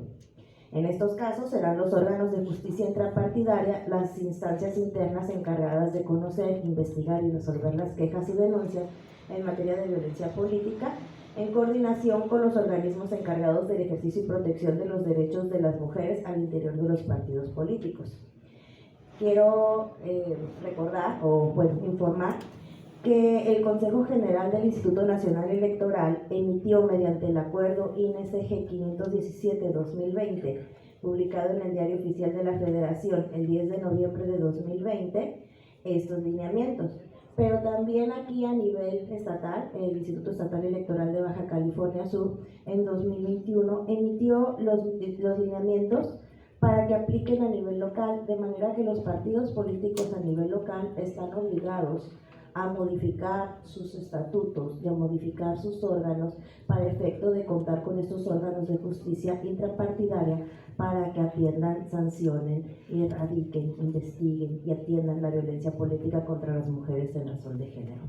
En estos casos serán los órganos de justicia intrapartidaria las instancias internas encargadas de conocer, investigar y resolver las quejas y denuncias en materia de violencia política, en coordinación con los organismos encargados del ejercicio y protección de los derechos de las mujeres al interior de los partidos políticos. Quiero recordar o informar que el Consejo General del Instituto Nacional Electoral emitió mediante el acuerdo INE-CG 517-2020, publicado en el Diario Oficial de la Federación el 10 de noviembre de 2020, estos lineamientos. Pero también aquí a nivel estatal, el Instituto Estatal Electoral de Baja California Sur en 2021 emitió los lineamientos para que apliquen a nivel local, de manera que los partidos políticos a nivel local están obligados a modificar sus estatutos y a modificar sus órganos para efecto de contar con estos órganos de justicia intrapartidaria para que atiendan, sancionen, erradiquen, investiguen y atiendan la violencia política contra las mujeres en razón de género.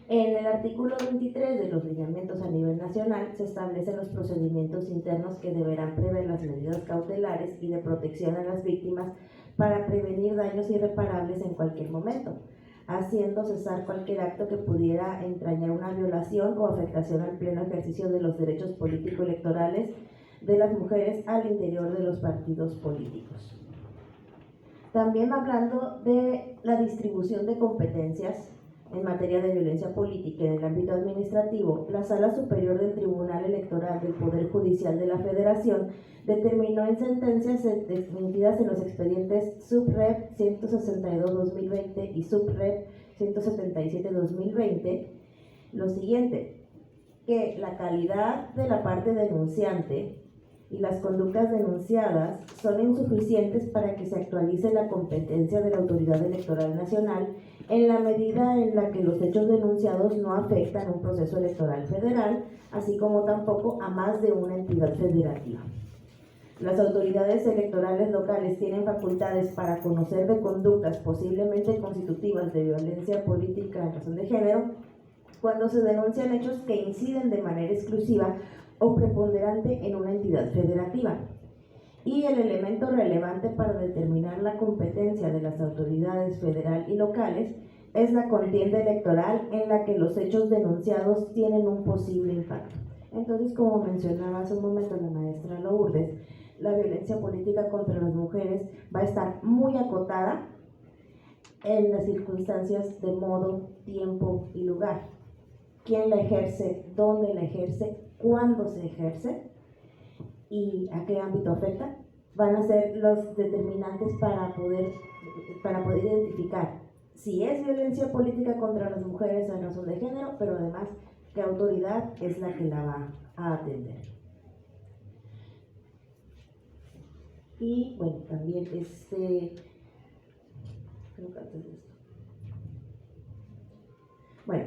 En el artículo 23 de los lineamientos a nivel nacional se establecen los procedimientos internos que deberán prever las medidas cautelares y de protección a las víctimas para prevenir daños irreparables en cualquier momento, haciendo cesar cualquier acto que pudiera entrañar una violación o afectación al pleno ejercicio de los derechos político-electorales de las mujeres al interior de los partidos políticos. También hablando de la distribución de competencias en materia de violencia política en el ámbito administrativo, la Sala Superior del Tribunal Electoral del Poder Judicial de la Federación determinó en sentencias emitidas en los expedientes Subrep 162-2020 y Subrep 177-2020 lo siguiente: que la calidad de la parte denunciante y las conductas denunciadas son insuficientes para que se actualice la competencia de la Autoridad Electoral Nacional en la medida en la que los hechos denunciados no afectan un proceso electoral federal, así como tampoco a más de una entidad federativa. Las autoridades electorales locales tienen facultades para conocer de conductas posiblemente constitutivas de violencia política en razón de género cuando se denuncian hechos que inciden de manera exclusiva o preponderante en una entidad federativa. Y el elemento relevante para determinar la competencia de las autoridades federal y locales es la contienda electoral en la que los hechos denunciados tienen un posible impacto. Entonces, como mencionaba hace un momento la maestra Lourdes, la violencia política contra las mujeres va a estar muy acotada en las circunstancias de modo, tiempo y lugar. ¿Quién la ejerce? ¿Dónde la ejerce? ¿Cuándo se ejerce? ¿Y a qué ámbito afecta? Van a ser los determinantes para poder identificar si es violencia política contra las mujeres en razón de género, pero además qué autoridad es la que la va a atender. Y bueno, también creo que antes de esto. Bueno,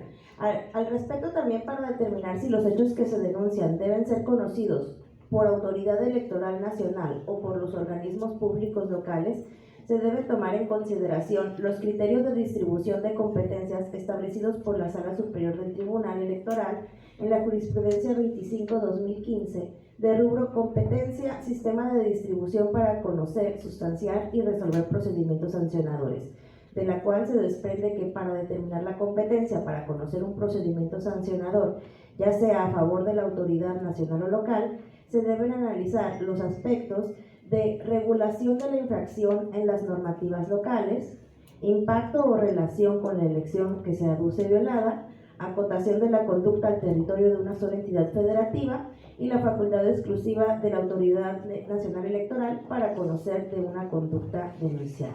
al respecto también para determinar si los hechos que se denuncian deben ser conocidos por autoridad electoral nacional o por los organismos públicos locales, se debe tomar en consideración los criterios de distribución de competencias establecidos por la Sala Superior del Tribunal Electoral en la jurisprudencia 25-2015 de rubro competencia, sistema de distribución para conocer, sustanciar y resolver procedimientos sancionadores, de la cual se desprende que para determinar la competencia para conocer un procedimiento sancionador, ya sea a favor de la autoridad nacional o local, se deben analizar los aspectos de regulación de la infracción en las normativas locales, impacto o relación con la elección que se aduce violada, acotación de la conducta al territorio de una sola entidad federativa y la facultad exclusiva de la Autoridad Nacional Electoral para conocer de una conducta denunciada.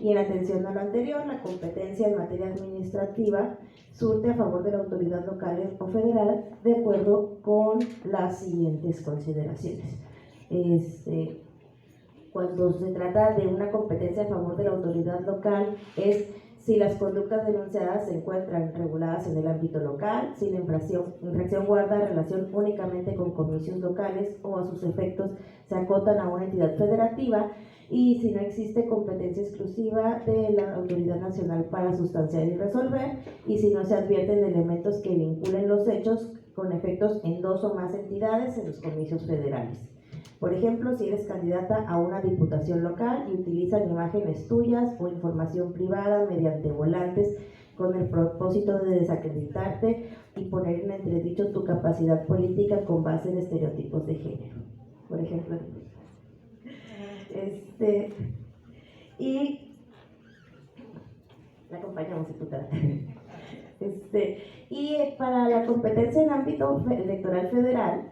Y en atención a lo anterior, la competencia en materia administrativa surte a favor de la autoridad local o federal de acuerdo con las siguientes consideraciones. Cuando se trata de una competencia a favor de la autoridad local es si las conductas denunciadas se encuentran reguladas en el ámbito local, si la infracción guarda relación únicamente con comicios locales o a sus efectos se acotan a una entidad federativa, y si no existe competencia exclusiva de la autoridad nacional para sustanciar y resolver, y si no se advierten elementos que vinculen los hechos con efectos en dos o más entidades en los comicios federales. Por ejemplo, si eres candidata a una diputación local y utilizan imágenes tuyas o información privada mediante volantes con el propósito de desacreditarte y poner en entredicho tu capacidad política con base en estereotipos de género. Por ejemplo, y la acompañamos, diputada. Y para la competencia en ámbito electoral federal,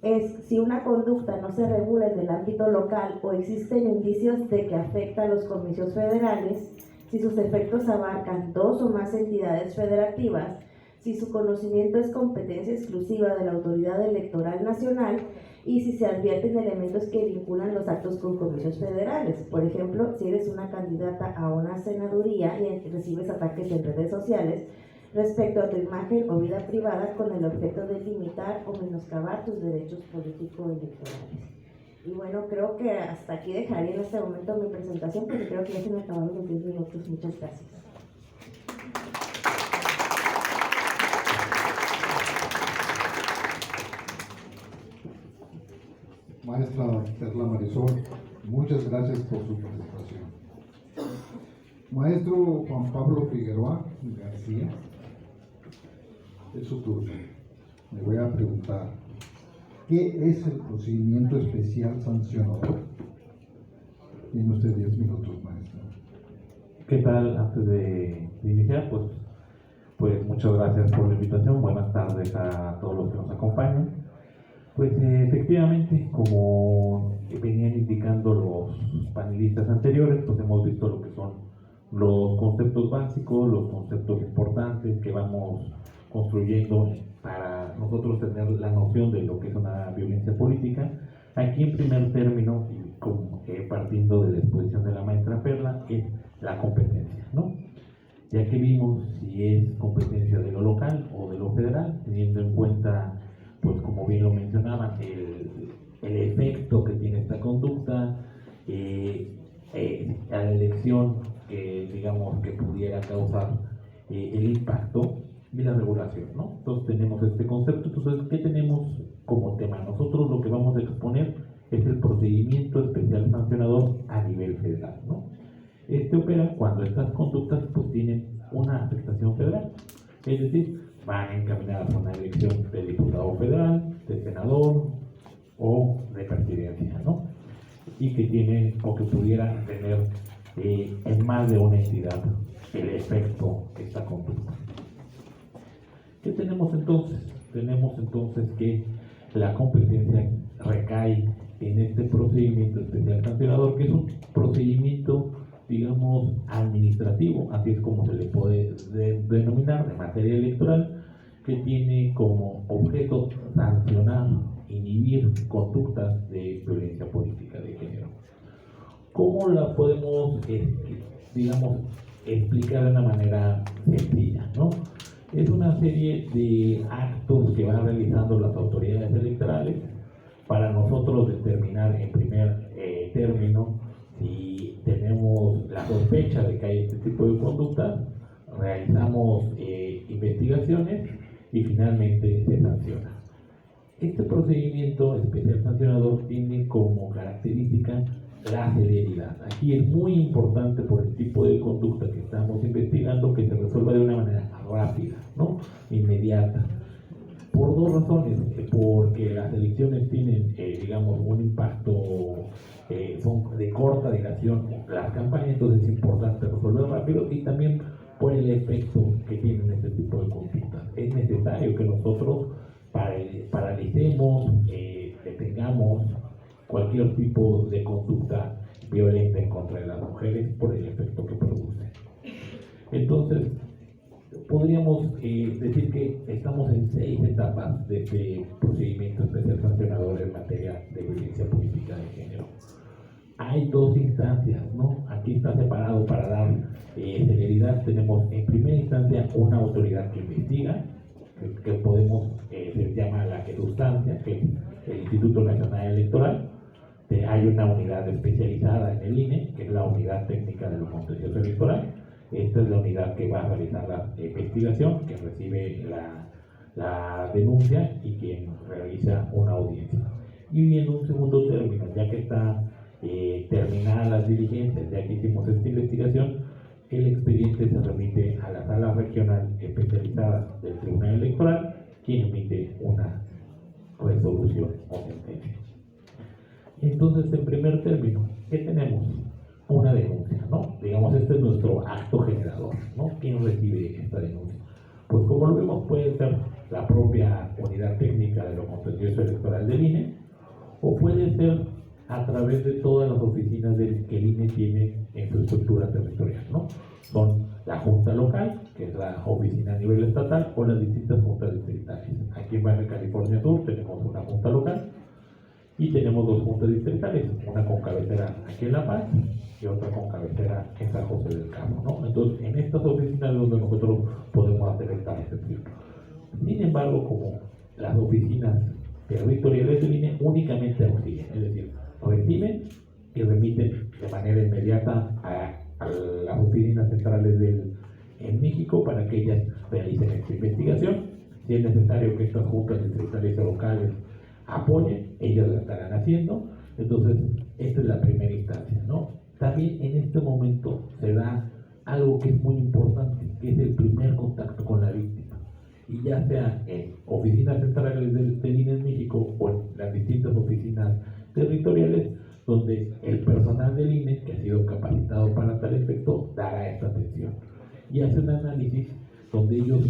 es si una conducta no se regula en el ámbito local o existen indicios de que afecta a los comicios federales, si sus efectos abarcan dos o más entidades federativas, si su conocimiento es competencia exclusiva de la autoridad electoral nacional y si se advierten elementos que vinculan los actos con comicios federales. Por ejemplo, si eres una candidata a una senaduría y recibes ataques en redes sociales respecto a tu imagen o vida privada con el objeto de limitar o menoscabar tus derechos político-electorales. Y bueno, creo que hasta aquí dejaría en este momento mi presentación porque creo que ya se me acabaron los 10 minutos. Muchas gracias. Maestra Perla Marisol, muchas gracias por su presentación. Maestro Juan Pablo Figueroa García, es su turno. Le voy a preguntar, ¿qué es el procedimiento especial sancionador? Tiene usted 10 minutos, maestro. ¿Qué tal? Antes de iniciar, pues muchas gracias por la invitación. Buenas tardes a todos los que nos acompañan. Pues efectivamente, como venían indicando los panelistas anteriores, pues hemos visto lo que son los conceptos básicos, los conceptos importantes que vamos construyendo para nosotros tener la noción de lo que es una violencia política. Aquí en primer término, y como partiendo de la exposición de la maestra Perla, es la competencia, ¿no? Ya que vimos si es competencia de lo local o de lo federal, teniendo en cuenta, pues como bien lo mencionaban, el efecto que tiene esta conducta, a la elección que digamos que pudiera causar el impacto y la regulación, ¿no? Entonces tenemos este concepto. Entonces, ¿qué tenemos como tema? Nosotros lo que vamos a exponer es el procedimiento especial sancionador a nivel federal, ¿no? Este opera cuando estas conductas pues tienen una afectación federal, es decir, van encaminadas a una elección de diputado federal, de senador o de presidencia, ¿no? Y que tienen o que pudieran tener en más de una entidad el efecto de esta conducta. ¿Qué tenemos entonces? Tenemos entonces que la competencia recae en este procedimiento especial sancionador, que es un procedimiento, digamos, administrativo, así es como se le puede denominar, de materia electoral, que tiene como objeto sancionar, inhibir conductas de violencia política de género. ¿Cómo la podemos, digamos, explicar de una manera sencilla, ¿no? Es una serie de actos que van realizando las autoridades electorales para nosotros determinar en primer término si tenemos la sospecha de que hay este tipo de conductas, realizamos investigaciones y finalmente se sanciona. Este procedimiento especial sancionador tiene como característica la celeridad. Aquí es muy importante por el tipo de conducta que estamos investigando que se resuelva de una manera rápida, ¿no? Inmediata. Por dos razones, porque las elecciones tienen, digamos, un impacto, son de corta duración las campañas, entonces es importante resolver rápido, y también por el efecto que tienen este tipo de conductas. Es necesario que nosotros paralicemos, detengamos cualquier tipo de conducta violenta en contra de las mujeres por el efecto que produce. Entonces, podríamos decir que estamos en 6 etapas de este procedimiento especial sancionador en materia de violencia política de género. Hay 2 instancias, ¿no? Aquí está separado para dar celeridad. Tenemos en primera instancia una autoridad que investiga, que podemos, se llama la quedustancia, que es el Instituto Nacional Electoral. Hay una unidad especializada en el INE, que es la Unidad Técnica de lo Contencioso Electoral. Esta es la unidad que va a realizar la investigación, que recibe la denuncia y quien realiza una audiencia. Y en un segundo término, ya que está terminadas las diligencias, ya que hicimos esta investigación, el expediente se remite a la sala regional especializada del Tribunal Electoral, quien emite una resolución o sentencia. Entonces, en primer término, ¿qué tenemos? Una denuncia, ¿no? Digamos, este es nuestro acto generador, ¿no? ¿Quién recibe esta denuncia? Pues como lo vemos, puede ser la propia unidad técnica de lo contencioso electoral del INE, o puede ser a través de todas las oficinas que el INE tiene en su estructura territorial, ¿no? Son la Junta Local, que es la oficina a nivel estatal, o las distintas juntas distritales. Aquí en Baja California Sur tenemos una Junta Local y tenemos 2 juntas distritales, una con cabecera aquí en La Paz y otra con cabecera en San José del Cabo, ¿no? Entonces, en estas oficinas es donde nosotros podemos hacer esta recepción. Sin embargo, como las oficinas territoriales del INE únicamente auxilian, es decir, reciben y remiten de manera inmediata a las oficinas centrales en México para que ellas realicen esta investigación. Si es necesario que estas juntas distritales o locales apoyen, ellas lo estarán haciendo. Entonces, esta es la primera instancia, ¿no? También en este momento se da algo que es muy importante, que es el primer contacto con la víctima. Y ya sea en oficinas centrales del INE en México o en las distintas oficinas territoriales, donde el personal del INE, que ha sido capacitado para tal efecto, dará esta atención y hace un análisis donde ellos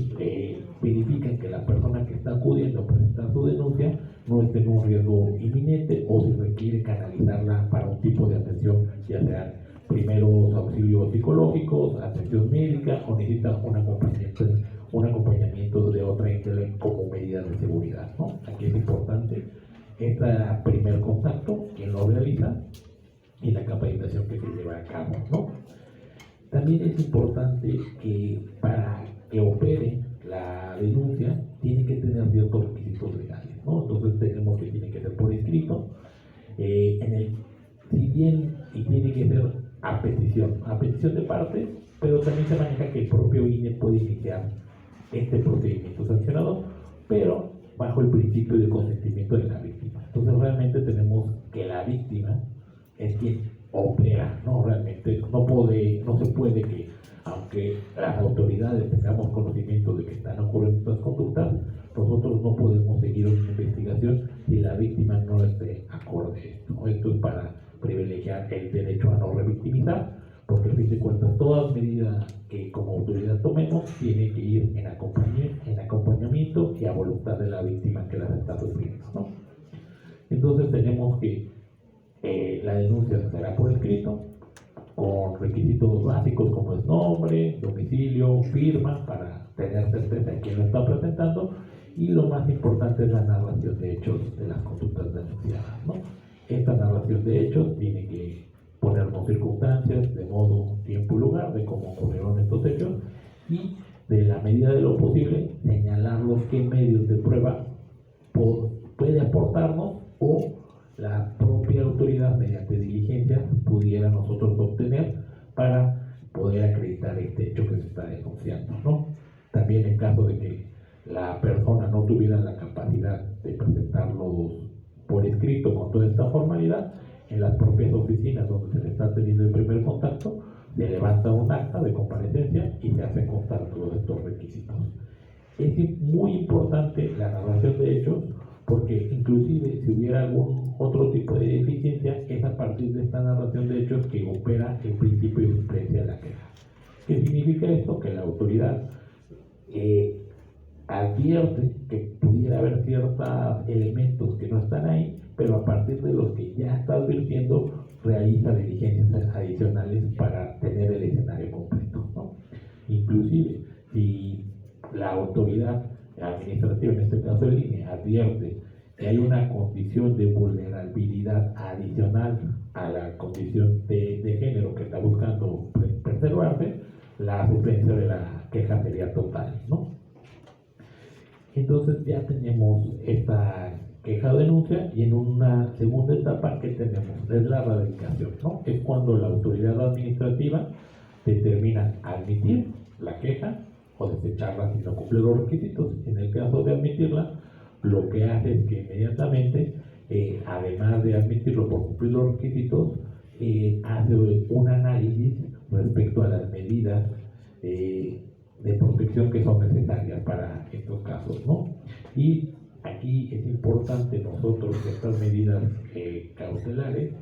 verifican que la persona que está acudiendo a presentar su denuncia no esté en un riesgo inminente, o si requiere canalizarla para un tipo de atención, ya sea primeros auxilios psicológicos, atención médica, o necesita un acompañamiento de otra índole como medida de seguridad, ¿no? Aquí es importante este primer contacto, quien lo realiza, y la capacitación que se lleva a cabo, ¿no? También es importante que para que opere la denuncia tiene que tener ciertos requisitos legales, ¿no? Entonces tenemos que tiene que ser por escrito, si bien y tiene que ser a petición de parte, pero también se maneja que el propio INE puede iniciar este procedimiento sancionador, pero bajo el principio de consentimiento de la víctima. Entonces realmente tenemos que la víctima es quien opera, ¿no? Realmente no se puede que, aunque las autoridades tengamos conocimiento de que están ocurriendo estas conductas, nosotros no podemos seguir una investigación si la víctima no esté acorde a esto, ¿no? Esto es para privilegiar el derecho a no revictimizar, porque a fin de cuentas todas medidas que como autoridad tomemos tienen que ir en acompañamiento y a voluntad de la víctima que las está sufriendo, ¿no? Entonces tenemos que la denuncia será por escrito, con requisitos básicos como es nombre, domicilio, firma, para tener certeza de quién lo está presentando, y lo más importante es la narración de hechos de las conductas denunciadas, ¿no? Esta narración de hechos tiene que ponernos circunstancias, de modo, tiempo y lugar de cómo ocurrieron estos hechos, y de la medida de lo posible señalarlos qué medios de prueba puede aportarnos, o la propia autoridad mediante diligencias pudiera nosotros obtener para poder acreditar este hecho que se está denunciando, ¿no? También en caso de que la persona no tuviera la capacidad de presentarlos por escrito con toda esta formalidad, en las propias oficinas donde se le está teniendo el primer contacto, se levanta un acta de comparecencia y se hacen constar todos estos requisitos. Es muy importante la narración de hechos, porque inclusive si hubiera algún otro tipo de deficiencia, es a partir de esta narración de hechos que opera el principio de suplencia de la queja. ¿Qué significa esto? Que la autoridad advierte que pudiera haber ciertos elementos que no están ahí, pero a partir de los que ya está advirtiendo, realiza diligencias adicionales para tener el escenario completo, ¿no? Inclusive, si la autoridad administrativa, en este caso el INE, advierte que hay una condición de vulnerabilidad adicional a la condición de género que está buscando preservarse, la asistencia de la queja sería total, ¿no? Entonces ya tenemos esta queja o denuncia, y en una segunda etapa que tenemos es la radicación, ¿no? Es cuando la autoridad administrativa determina admitir la queja o desecharla si no cumple los requisitos. En el caso de admitirla, lo que hace es que inmediatamente, además de admitirlo por cumplir los requisitos, hace un análisis respecto a las medidas de protección que son necesarias para estos casos, ¿no? Y aquí es importante nosotros que estas medidas cautelares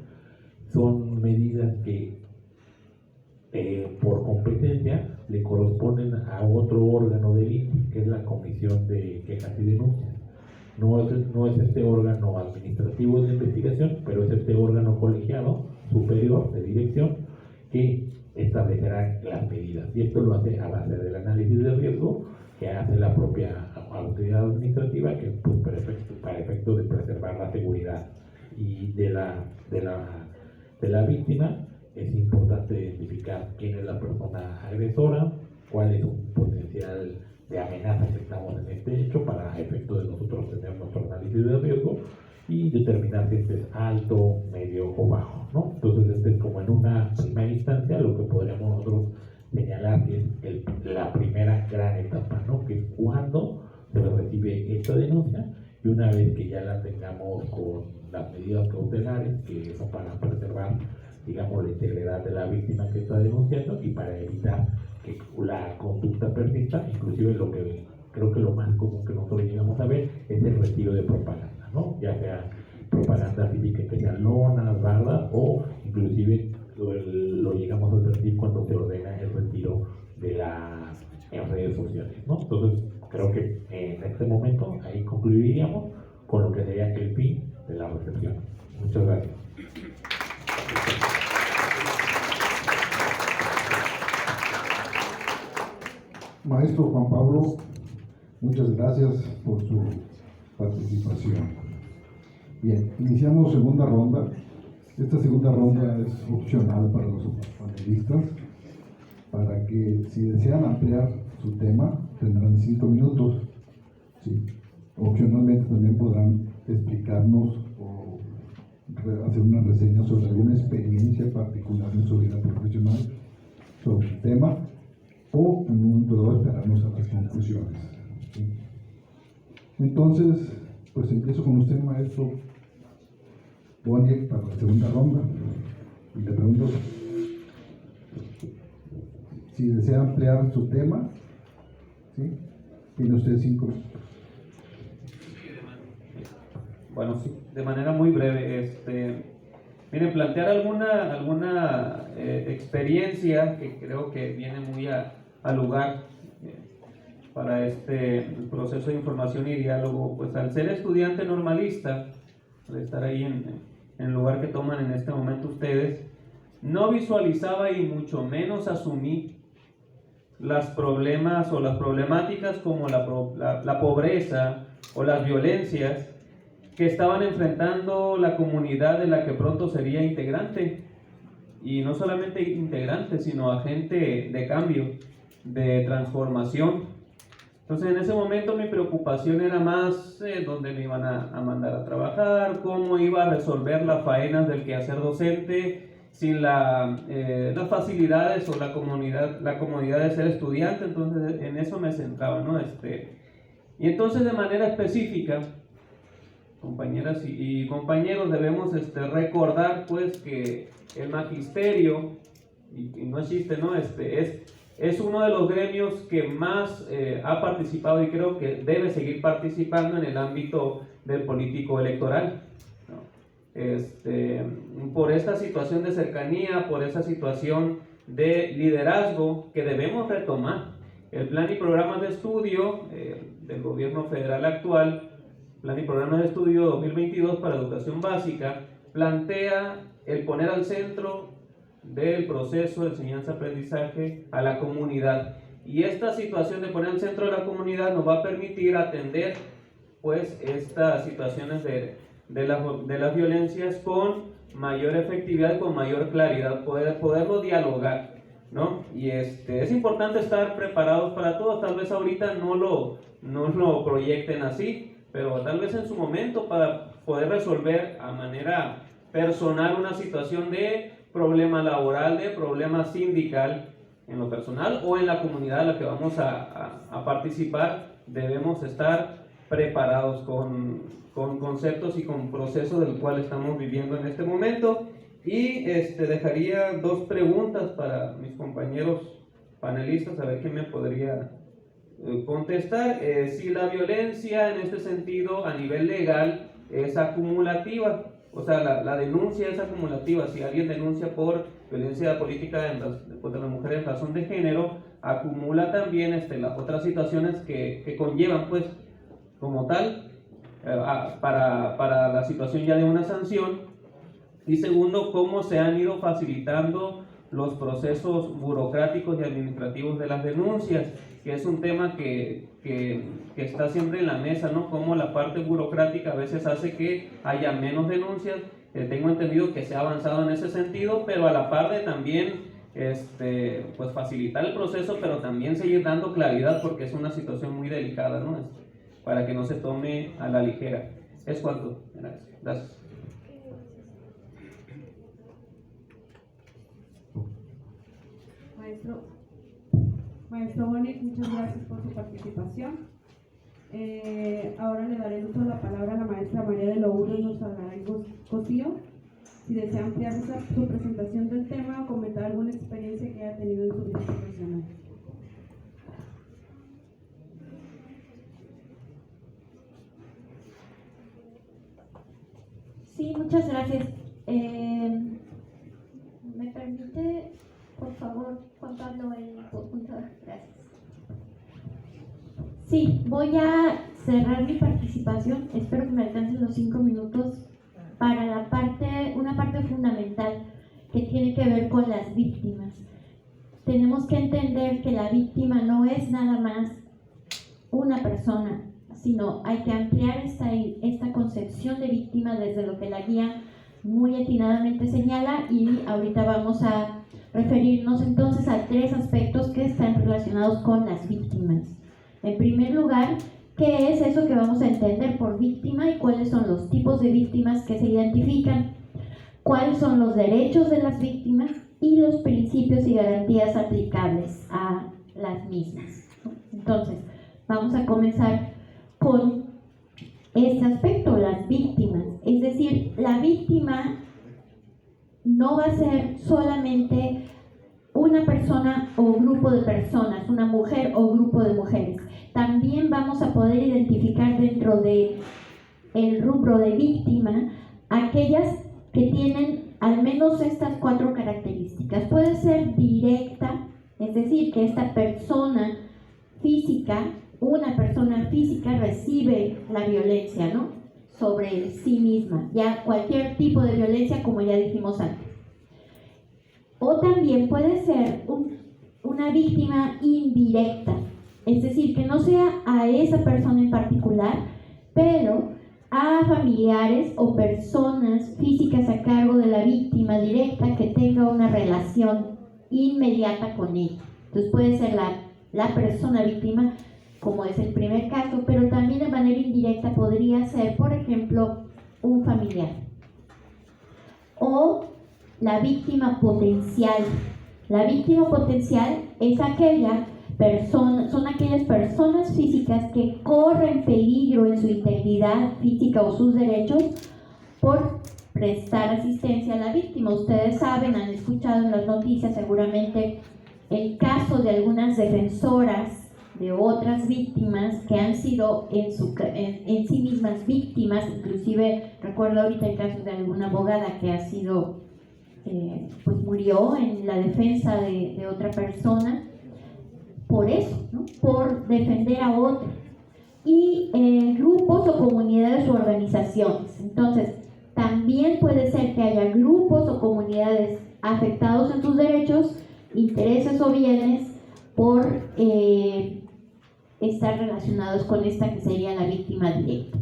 son medidas que por competencia le corresponden a otro órgano del INE, que es la Comisión de Quejas y Denuncias. No es este órgano administrativo de investigación, pero es este órgano colegiado superior de dirección que establecerá las medidas. Y esto lo hace a base del análisis de riesgo que hace la propia autoridad administrativa, que pues, para efecto de preservar la seguridad y de la víctima. Es importante identificar quién es la persona agresora, cuál es un potencial de amenaza que estamos en este hecho para efecto de nosotros tener nuestro análisis de riesgo y determinar si este es alto, medio o bajo, ¿no? Entonces este es como en una primera instancia lo que podríamos nosotros señalar que es la primera gran etapa, ¿no? Que es cuando se recibe esta denuncia, y una vez que ya la tengamos con las medidas cautelares que son para preservar, digamos, la integridad de la víctima que está denunciando y para evitar que la conducta persista, inclusive lo que creo que lo más común que nosotros llegamos a ver es el retiro de propaganda, ¿no? Ya sea propaganda cívica que sean lonas, bardas, o inclusive lo llegamos a advertir cuando se ordena el retiro de en redes sociales, ¿no? Entonces creo que en este momento ahí concluiríamos con lo que sería el fin de la recepción. Muchas gracias. Maestro Juan Pablo, muchas gracias por su participación. Bien, iniciamos segunda ronda. Esta segunda ronda es opcional para los panelistas, para que si desean ampliar su tema tendrán 5 minutos. Sí. Opcionalmente también podrán explicarnos o hacer una reseña sobre alguna experiencia particular en su vida profesional sobre el tema, o en un momento dado esperarnos a las conclusiones. ¿Sí? Entonces, pues empiezo con usted, maestro Boniek, para la segunda ronda, y le pregunto si desea ampliar su tema. ¿Sí? Tiene usted 5 minutos. Bueno, sí, de manera muy breve. Miren, plantear alguna experiencia que creo que viene muy al lugar para este proceso de información y diálogo. Pues al ser estudiante normalista, al estar ahí en el lugar que toman en este momento ustedes, no visualizaba y mucho menos asumí las problemas o las problemáticas como la pobreza o las violencias que estaban enfrentando la comunidad de la que pronto sería integrante, y no solamente integrante, sino agente de cambio, de transformación. Entonces en ese momento mi preocupación era más dónde me iban a mandar a trabajar, cómo iba a resolver las faenas del quehacer docente sin las facilidades o la comodidad de ser estudiante. Entonces en eso me centraba, ¿no? Y entonces de manera específica, compañeras y compañeros, debemos recordar pues que el magisterio, y no es chiste, ¿no? Es uno de los gremios que más ha participado y creo que debe seguir participando en el ámbito del político electoral, ¿no? Por esta situación de cercanía, por esa situación de liderazgo que debemos retomar. El plan y programas de estudio del gobierno federal actual Plan y Programa de Estudio 2022 para Educación Básica, plantea el poner al centro del proceso de enseñanza-aprendizaje a la comunidad. Y esta situación de poner al centro de la comunidad nos va a permitir atender pues estas situaciones de las violencias con mayor efectividad y con mayor claridad, poderlo dialogar, ¿no? Y es importante estar preparados para todo. Tal vez ahorita no lo proyecten así, pero tal vez en su momento, para poder resolver a manera personal una situación de problema laboral, de problema sindical, en lo personal o en la comunidad a la que vamos a participar, debemos estar preparados con conceptos y con procesos del cual estamos viviendo en este momento. Y dejaría dos preguntas para mis compañeros panelistas, a ver quién me podría contestar. Si la violencia en este sentido a nivel legal es acumulativa, o sea, la denuncia es acumulativa. Si alguien denuncia por violencia política contra la mujer en razón de género, acumula también las otras situaciones que conllevan, pues, como tal, para la situación ya de una sanción. Y segundo, cómo se han ido facilitando los procesos burocráticos y administrativos de las denuncias, que es un tema que está siempre en la mesa, ¿no? Cómo la parte burocrática a veces hace que haya menos denuncias. Tengo entendido que se ha avanzado en ese sentido, pero a la par de también pues facilitar el proceso, pero también seguir dando claridad, porque es una situación muy delicada, ¿no? Para que no se tome a la ligera. Es cuanto. Gracias. Maestro Boni, muchas gracias por su participación. Ahora le daré el uso de la palabra a la maestra María de Lourdes Nosagaray Cosío, si desea ampliar su presentación del tema o comentar alguna experiencia que haya tenido en su vida profesional. Sí, muchas gracias. ¿Me permite, por favor, Juan Pablo, el punto? Gracias. Sí, voy a cerrar mi participación. Espero que me alcancen los 5 minutos para una parte fundamental que tiene que ver con las víctimas. Tenemos que entender que la víctima no es nada más una persona, sino hay que ampliar esta concepción de víctima desde lo que la guía muy atinadamente señala, y ahorita vamos a referirnos entonces a 3 aspectos que están relacionados con las víctimas. En primer lugar, ¿qué es eso que vamos a entender por víctima y cuáles son los tipos de víctimas que se identifican? ¿Cuáles son los derechos de las víctimas y los principios y garantías aplicables a las mismas? Entonces, vamos a comenzar con este aspecto, las víctimas. Es decir, la víctima no va a ser solamente una persona o grupo de personas, una mujer o grupo de mujeres. También vamos a poder identificar dentro de el rubro de víctima aquellas que tienen al menos estas 4 características. Puede ser directa, es decir, que esta persona física, una persona física recibe la violencia, ¿no?, sobre sí misma, ya cualquier tipo de violencia, como ya dijimos antes. O también puede ser una víctima indirecta, es decir, que no sea a esa persona en particular, pero a familiares o personas físicas a cargo de la víctima directa que tenga una relación inmediata con ella. Entonces puede ser la persona víctima, como es el primer caso, pero también de manera indirecta podría ser, por ejemplo, un familiar. O la víctima potencial. La víctima potencial es son aquellas personas físicas que corren peligro en su integridad física o sus derechos por prestar asistencia a la víctima. Ustedes saben, han escuchado en las noticias seguramente el caso de algunas defensoras de otras víctimas que han sido en sí mismas víctimas. Inclusive recuerdo ahorita el caso de alguna abogada que ha sido pues murió en la defensa de otra persona por eso, ¿no?, por defender a otra. y grupos o comunidades o organizaciones. Entonces, también puede ser que haya grupos o comunidades afectados en sus derechos, intereses o bienes por estar relacionados con esta que sería la víctima directa.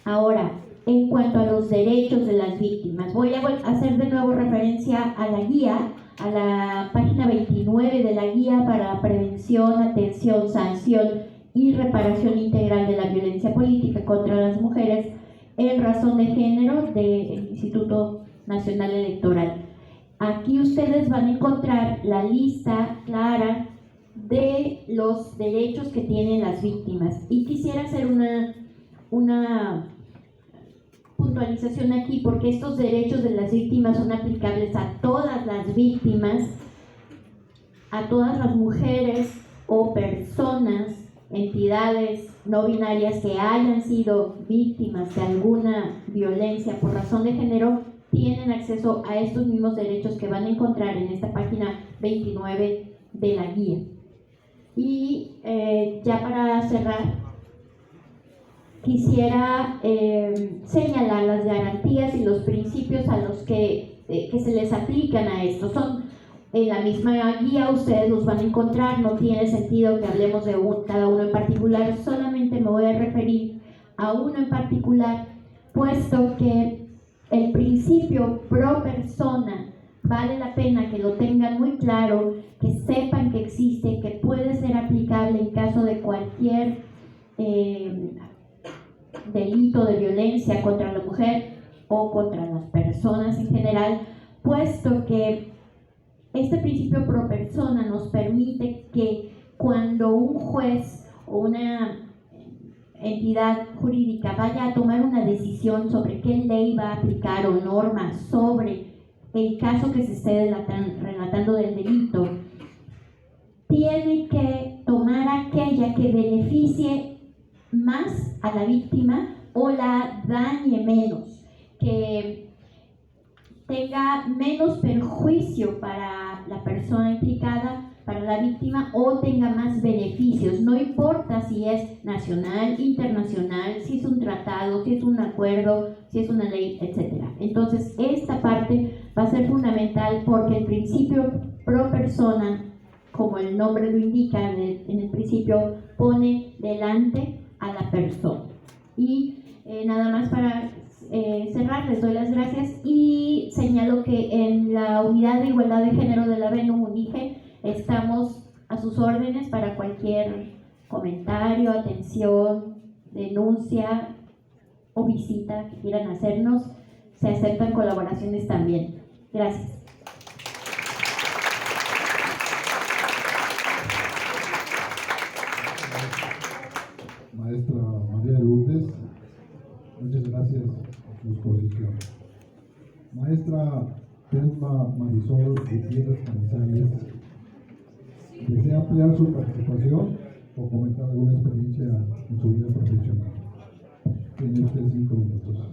Ahora, en cuanto a los derechos de las víctimas, voy a hacer de nuevo referencia a la guía, a la página 29 de la guía para prevención, atención, sanción y reparación integral de la violencia política contra las mujeres en razón de género del Instituto Nacional Electoral. Aquí ustedes van a encontrar la lista clara de los derechos que tienen las víctimas. Y quisiera hacer una puntualización aquí, porque estos derechos de las víctimas son aplicables a todas las víctimas, a todas las mujeres o personas, entidades no binarias que hayan sido víctimas de alguna violencia por razón de género, tienen acceso a estos mismos derechos que van a encontrar en esta página 29 de la guía. Y ya para cerrar, quisiera señalar las garantías y los principios a los que se les aplican a esto. Son en la misma guía, ustedes los van a encontrar, no tiene sentido que hablemos de cada uno en particular, solamente me voy a referir a uno en particular, puesto que el principio pro persona vale la pena que lo tengan muy claro, que sepan que existe, que puede ser aplicable en caso de cualquier delito de violencia contra la mujer o contra las personas en general, puesto que este principio pro persona nos permite que cuando un juez o una entidad jurídica vaya a tomar una decisión sobre qué ley va a aplicar o norma sobre el caso que se esté relatando del delito, tiene que tomar aquella que beneficie más a la víctima o la dañe menos, que tenga menos perjuicio para la persona implicada, para la víctima, o tenga más beneficios. No importa si es nacional, internacional, si es un tratado, si es un acuerdo, si es una ley, etc. Entonces, esta parte va a ser fundamental porque el principio pro persona, como el nombre lo indica en el principio, pone delante a la persona. Y nada más para cerrar, les doy las gracias y señalo que en la Unidad de Igualdad de Género de la BENU UNIGE estamos a sus órdenes para cualquier comentario, atención, denuncia o visita que quieran hacernos. Se aceptan colaboraciones también. Gracias. Maestra María de Lourdes, muchas gracias por su exposición. Maestra Telma Marisol Gutiérrez Canizales, ¿desea ampliar su participación o comentar alguna experiencia en su vida profesional? Tiene usted 5 minutos.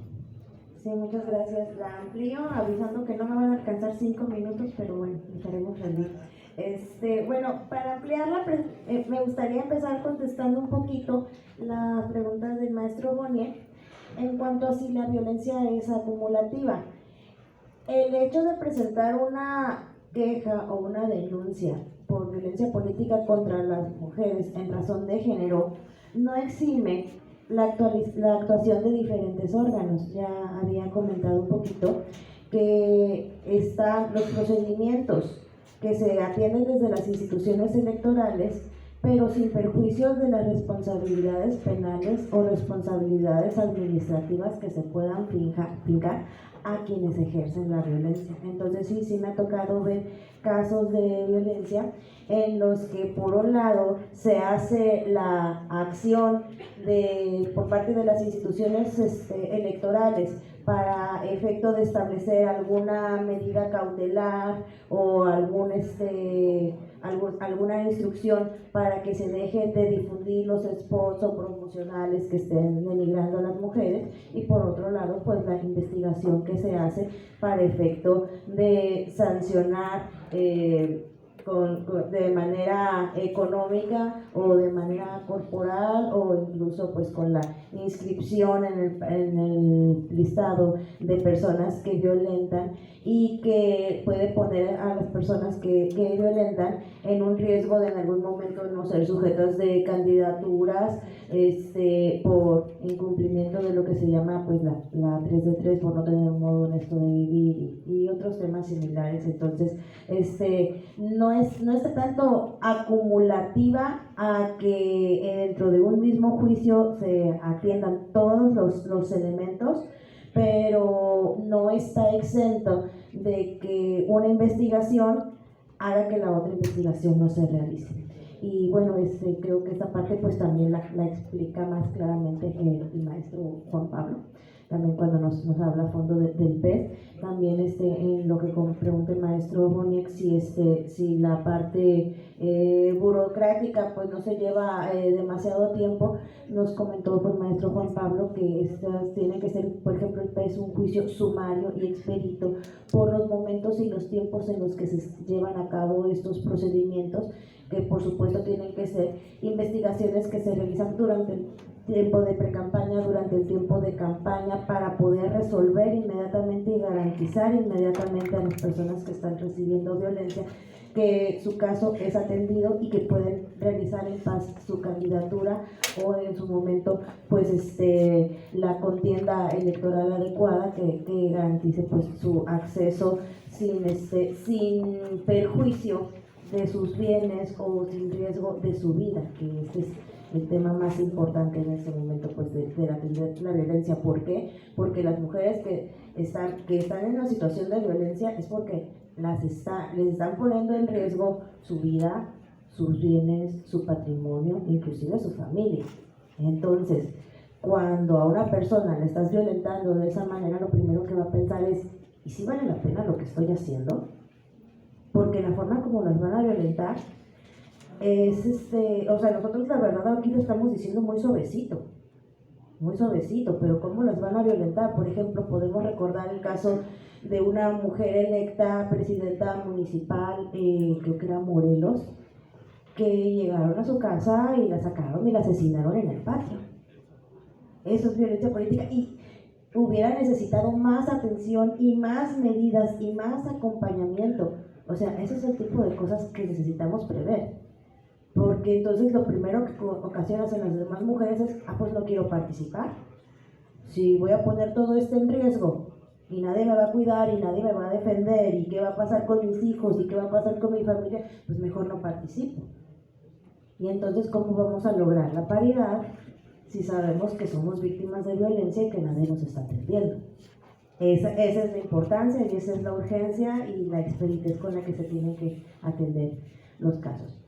Sí, muchas gracias. La amplío avisando que no me van a alcanzar 5 minutos, pero bueno, estaremos feliz. Bueno, para ampliarla, me gustaría empezar contestando un poquito la pregunta del maestro Bonnier en cuanto a si la violencia es acumulativa. El hecho de presentar una queja o una denuncia por violencia política contra las mujeres en razón de género no exime la actuación de diferentes órganos. Ya había comentado un poquito que están los procedimientos que se atienden desde las instituciones electorales, pero sin perjuicio de las responsabilidades penales o responsabilidades administrativas que se puedan fincar a quienes ejercen la violencia. Entonces sí me ha tocado ver casos de violencia en los que por un lado se hace la acción por parte de las instituciones electorales para efecto de establecer alguna medida cautelar o alguna instrucción para que se dejen de difundir los spots o promocionales que estén denigrando a las mujeres, y por otro lado pues la investigación que se hace para efecto de sancionar de manera económica o de manera corporal, o incluso pues con la inscripción en el listado de personas que violentan, y que puede poner a las personas que violentan en un riesgo de en algún momento no ser sujetas de candidaturas por incumplimiento de lo que se llama pues la 3 de 3, por no tener un modo honesto de vivir y otros temas similares. Entonces no está tanto acumulativa a que dentro de un mismo juicio se atiendan todos los elementos, pero no está exento de que una investigación haga que la otra investigación no se realice. Y bueno, creo que esta parte pues también la explica más claramente el maestro Juan Pablo, también cuando nos habla a fondo del PES. También en lo que pregunta el maestro Boniek, si la parte burocrática pues no se lleva demasiado tiempo, nos comentó el maestro Juan Pablo que estas tienen que ser, por ejemplo, el PES, un juicio sumario y expedito por los momentos y los tiempos en los que se llevan a cabo estos procedimientos, que por supuesto tienen que ser investigaciones que se realizan durante el tiempo de precampaña, durante el tiempo de campaña, para poder resolver inmediatamente y garantizar inmediatamente a las personas que están recibiendo violencia que su caso es atendido y que pueden realizar en paz su candidatura o en su momento pues la contienda electoral adecuada que garantice pues su acceso sin perjuicio de sus bienes o sin riesgo de su vida, que este es el tema más importante en este momento pues de atender la violencia. ¿Por qué? Porque las mujeres que están en una situación de violencia es porque les están poniendo en riesgo su vida, sus bienes, su patrimonio, inclusive su familia. Entonces, cuando a una persona le estás violentando de esa manera, lo primero que va a pensar es: ¿y si vale la pena lo que estoy haciendo? Porque la forma como las van a violentar es nosotros la verdad aquí lo estamos diciendo muy suavecito, pero ¿cómo las van a violentar? Por ejemplo, podemos recordar el caso de una mujer electa presidenta municipal, creo que era Morelos, que llegaron a su casa y la sacaron y la asesinaron en el patio. Eso es violencia política, y hubiera necesitado más atención y más medidas y más acompañamiento. O sea, ese es el tipo de cosas que necesitamos prever, porque entonces lo primero que ocasiona en las demás mujeres es: pues no quiero participar. Si voy a poner todo esto en riesgo y nadie me va a cuidar y nadie me va a defender, y qué va a pasar con mis hijos y qué va a pasar con mi familia, pues mejor no participo. Y entonces, ¿cómo vamos a lograr la paridad si sabemos que somos víctimas de violencia y que nadie nos está atendiendo? Esa es la importancia y esa es la urgencia y la expeditez con la que se tienen que atender los casos.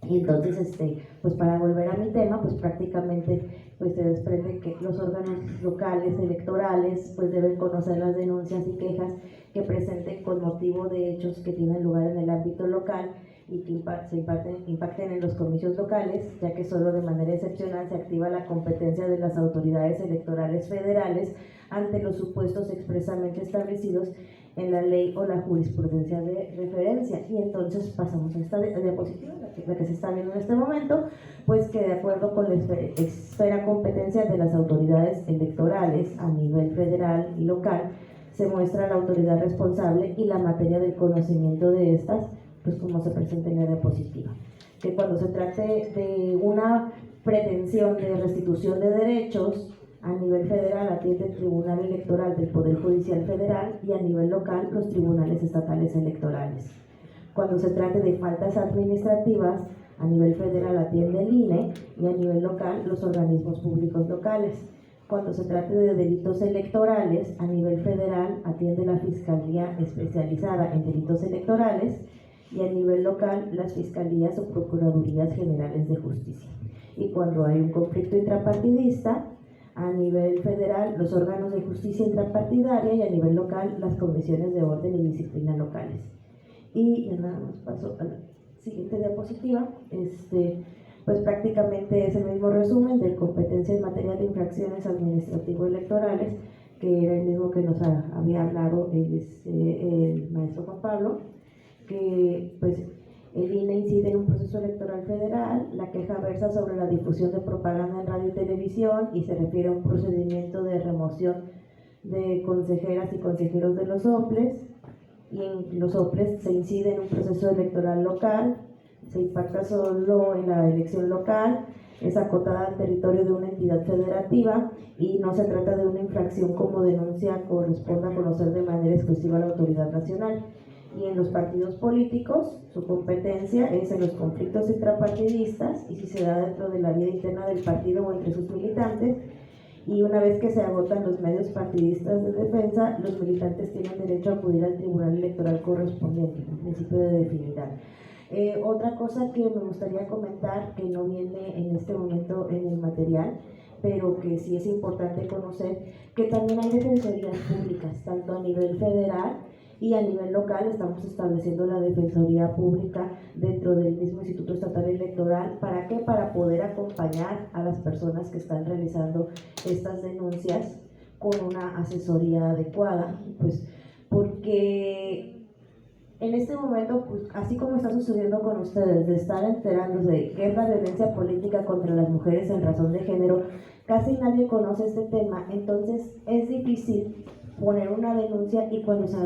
Y entonces, pues para volver a mi tema, pues prácticamente pues se desprende que los órganos locales electorales pues deben conocer las denuncias y quejas que presenten con motivo de hechos que tienen lugar en el ámbito local y que impacten en los comicios locales, ya que solo de manera excepcional se activa la competencia de las autoridades electorales federales ante los supuestos expresamente establecidos en la ley o la jurisprudencia de referencia. Y entonces pasamos a esta diapositiva, la que se está viendo en este momento, pues que de acuerdo con la esfera competencia de las autoridades electorales a nivel federal y local, se muestra la autoridad responsable y la materia del conocimiento de estas, pues como se presenta en la diapositiva. Que cuando se trate de una pretensión de restitución de derechos, a nivel federal atiende el Tribunal Electoral del Poder Judicial Federal y a nivel local los tribunales estatales electorales. Cuando se trate de faltas administrativas, a nivel federal atiende el INE y a nivel local los organismos públicos locales. Cuando se trate de delitos electorales, a nivel federal atiende la Fiscalía Especializada en Delitos Electorales y a nivel local las Fiscalías o Procuradurías Generales de Justicia. Y cuando hay un conflicto intrapartidista, a nivel federal los órganos de justicia intrapartidaria y a nivel local las comisiones de orden y disciplina locales. Y ya nada más paso a la siguiente diapositiva. Pues prácticamente es el mismo resumen de competencia en materia de infracciones administrativo-electorales, que era el mismo que nos había hablado el maestro Juan Pablo, que pues El INE incide en un proceso electoral federal, la queja versa sobre la difusión de propaganda en radio y televisión y se refiere a un procedimiento de remoción de consejeras y consejeros de los OPLES, y en los OPLES se incide en un proceso electoral local, se impacta solo en la elección local, es acotada al territorio de una entidad federativa y no se trata de una infracción como denuncia corresponda a conocer de manera exclusiva a la autoridad nacional. Y en los partidos políticos, su competencia es en los conflictos intrapartidistas y si se da dentro de la vida interna del partido o entre sus militantes. Y una vez que se agotan los medios partidistas de defensa, los militantes tienen derecho a acudir al tribunal electoral correspondiente, el principio de definidad. Otra cosa que me gustaría comentar, que no viene en este momento en el material, pero que sí es importante conocer, que también hay defensorías públicas, tanto a nivel federal y a nivel local. Estamos estableciendo la Defensoría Pública dentro del mismo Instituto Estatal Electoral. ¿Para qué? Para poder acompañar a las personas que están realizando estas denuncias con una asesoría adecuada, pues porque en este momento, pues, así como está sucediendo con ustedes, de estar enterándose de qué es la violencia política contra las mujeres en razón de género, casi nadie conoce este tema, entonces es difícil poner una denuncia, y cuando se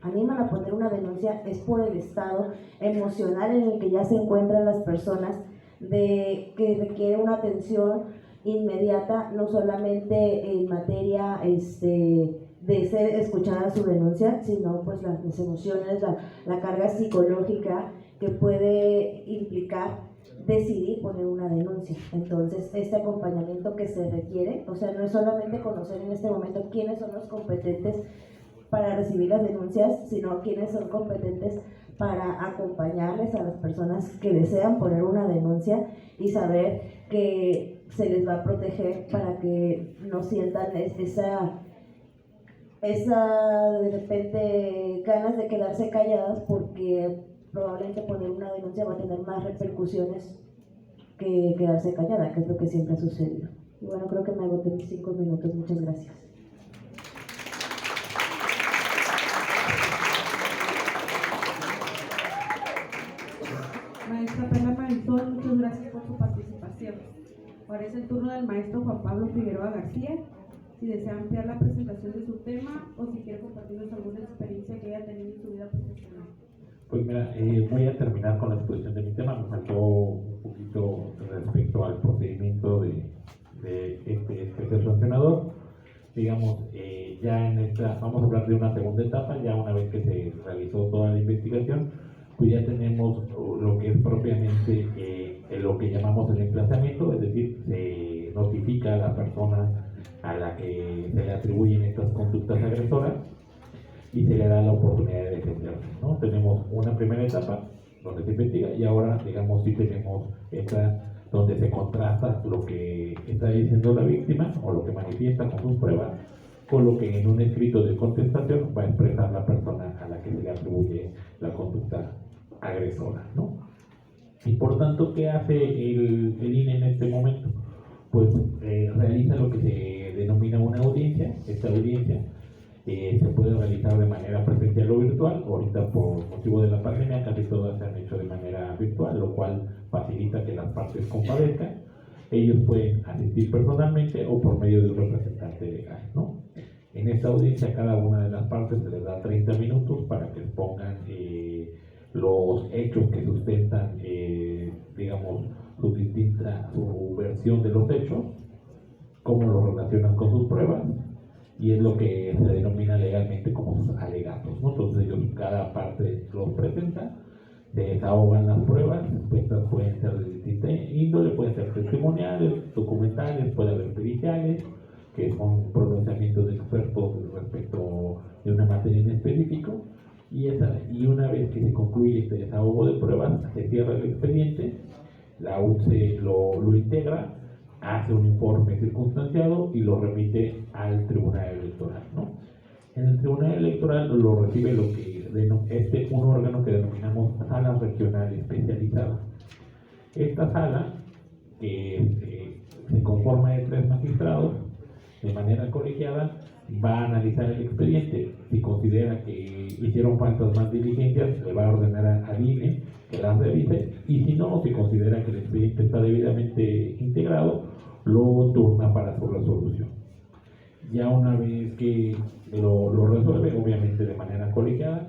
animan a poner una denuncia es por el estado emocional en el que ya se encuentran las personas, de que requiere una atención inmediata, no solamente en materia de ser escuchada su denuncia, sino pues las emociones, la carga psicológica que puede implicar decidir poner una denuncia. Entonces, este acompañamiento que se requiere, o sea, no es solamente conocer en este momento quiénes son los competentes para recibir las denuncias, sino quiénes son competentes para acompañarles a las personas que desean poner una denuncia y saber que se les va a proteger para que no sientan esa de repente ganas de quedarse calladas, porque probablemente poner una denuncia va a tener más repercusiones que quedarse callada, que es lo que siempre ha sucedido. Y bueno, creo que me agoté mis 5 minutos. Muchas gracias. Maestra Perla Marisol, muchas gracias por su participación. Ahora es el turno del maestro Juan Pablo Figueroa García. Si desea ampliar la presentación de su tema o si quiere compartirnos alguna experiencia que haya tenido en su vida profesional. Pues mira, voy a terminar con la exposición de mi tema. Me faltó un poquito respecto al procedimiento de este sancionador. Digamos, ya en esta, vamos a hablar de una segunda etapa. Ya una vez que se realizó toda la investigación, pues ya tenemos lo que es propiamente lo que llamamos el emplazamiento, es decir, se notifica a la persona a la que se le atribuyen estas conductas agresoras y se le da la oportunidad de defenderse, ¿no? Tenemos una primera etapa donde se investiga y ahora, digamos, sí tenemos esta donde se contrasta lo que está diciendo la víctima o lo que manifiesta con sus pruebas con lo que en un escrito de contestación va a expresar la persona a la que se le atribuye la conducta agresora, ¿no? Y por tanto, ¿qué hace el INE en este momento? Pues realiza lo que se denomina una audiencia. Esta audiencia se puede realizar de manera presencial o virtual. Ahorita, por motivo de la pandemia, casi todas se han hecho de manera virtual, lo cual facilita que las partes comparezcan. Ellos pueden asistir personalmente o por medio de un representante legal, ¿no? En esta audiencia, cada una de las partes se les da 30 minutos para que expongan los hechos que sustentan, digamos, su versión de los hechos, cómo lo relacionan con sus pruebas, y es lo que se denomina legalmente como sus alegatos, ¿no? Entonces ellos, cada parte los presenta, se desahogan las pruebas. Estas pueden ser de distinta índole, pueden ser testimoniales, documentales, puede haber periciales, que son pronunciamientos de expertos respecto de una materia en específico, y una vez que se concluye este desahogo de pruebas, se cierra el expediente, la UCE lo integra, hace un informe circunstanciado y lo remite al Tribunal Electoral, ¿no? En el Tribunal Electoral lo recibe un órgano que denominamos sala regional especializada. Esta sala, que se conforma de 3 magistrados, de manera colegiada, va a analizar el expediente. Si considera que hicieron faltas más diligencias, le va a ordenar al INE que las revise, y si no, si considera que el expediente está debidamente integrado, lo turna para su resolución. Ya una vez que lo resuelve, obviamente de manera colegiada,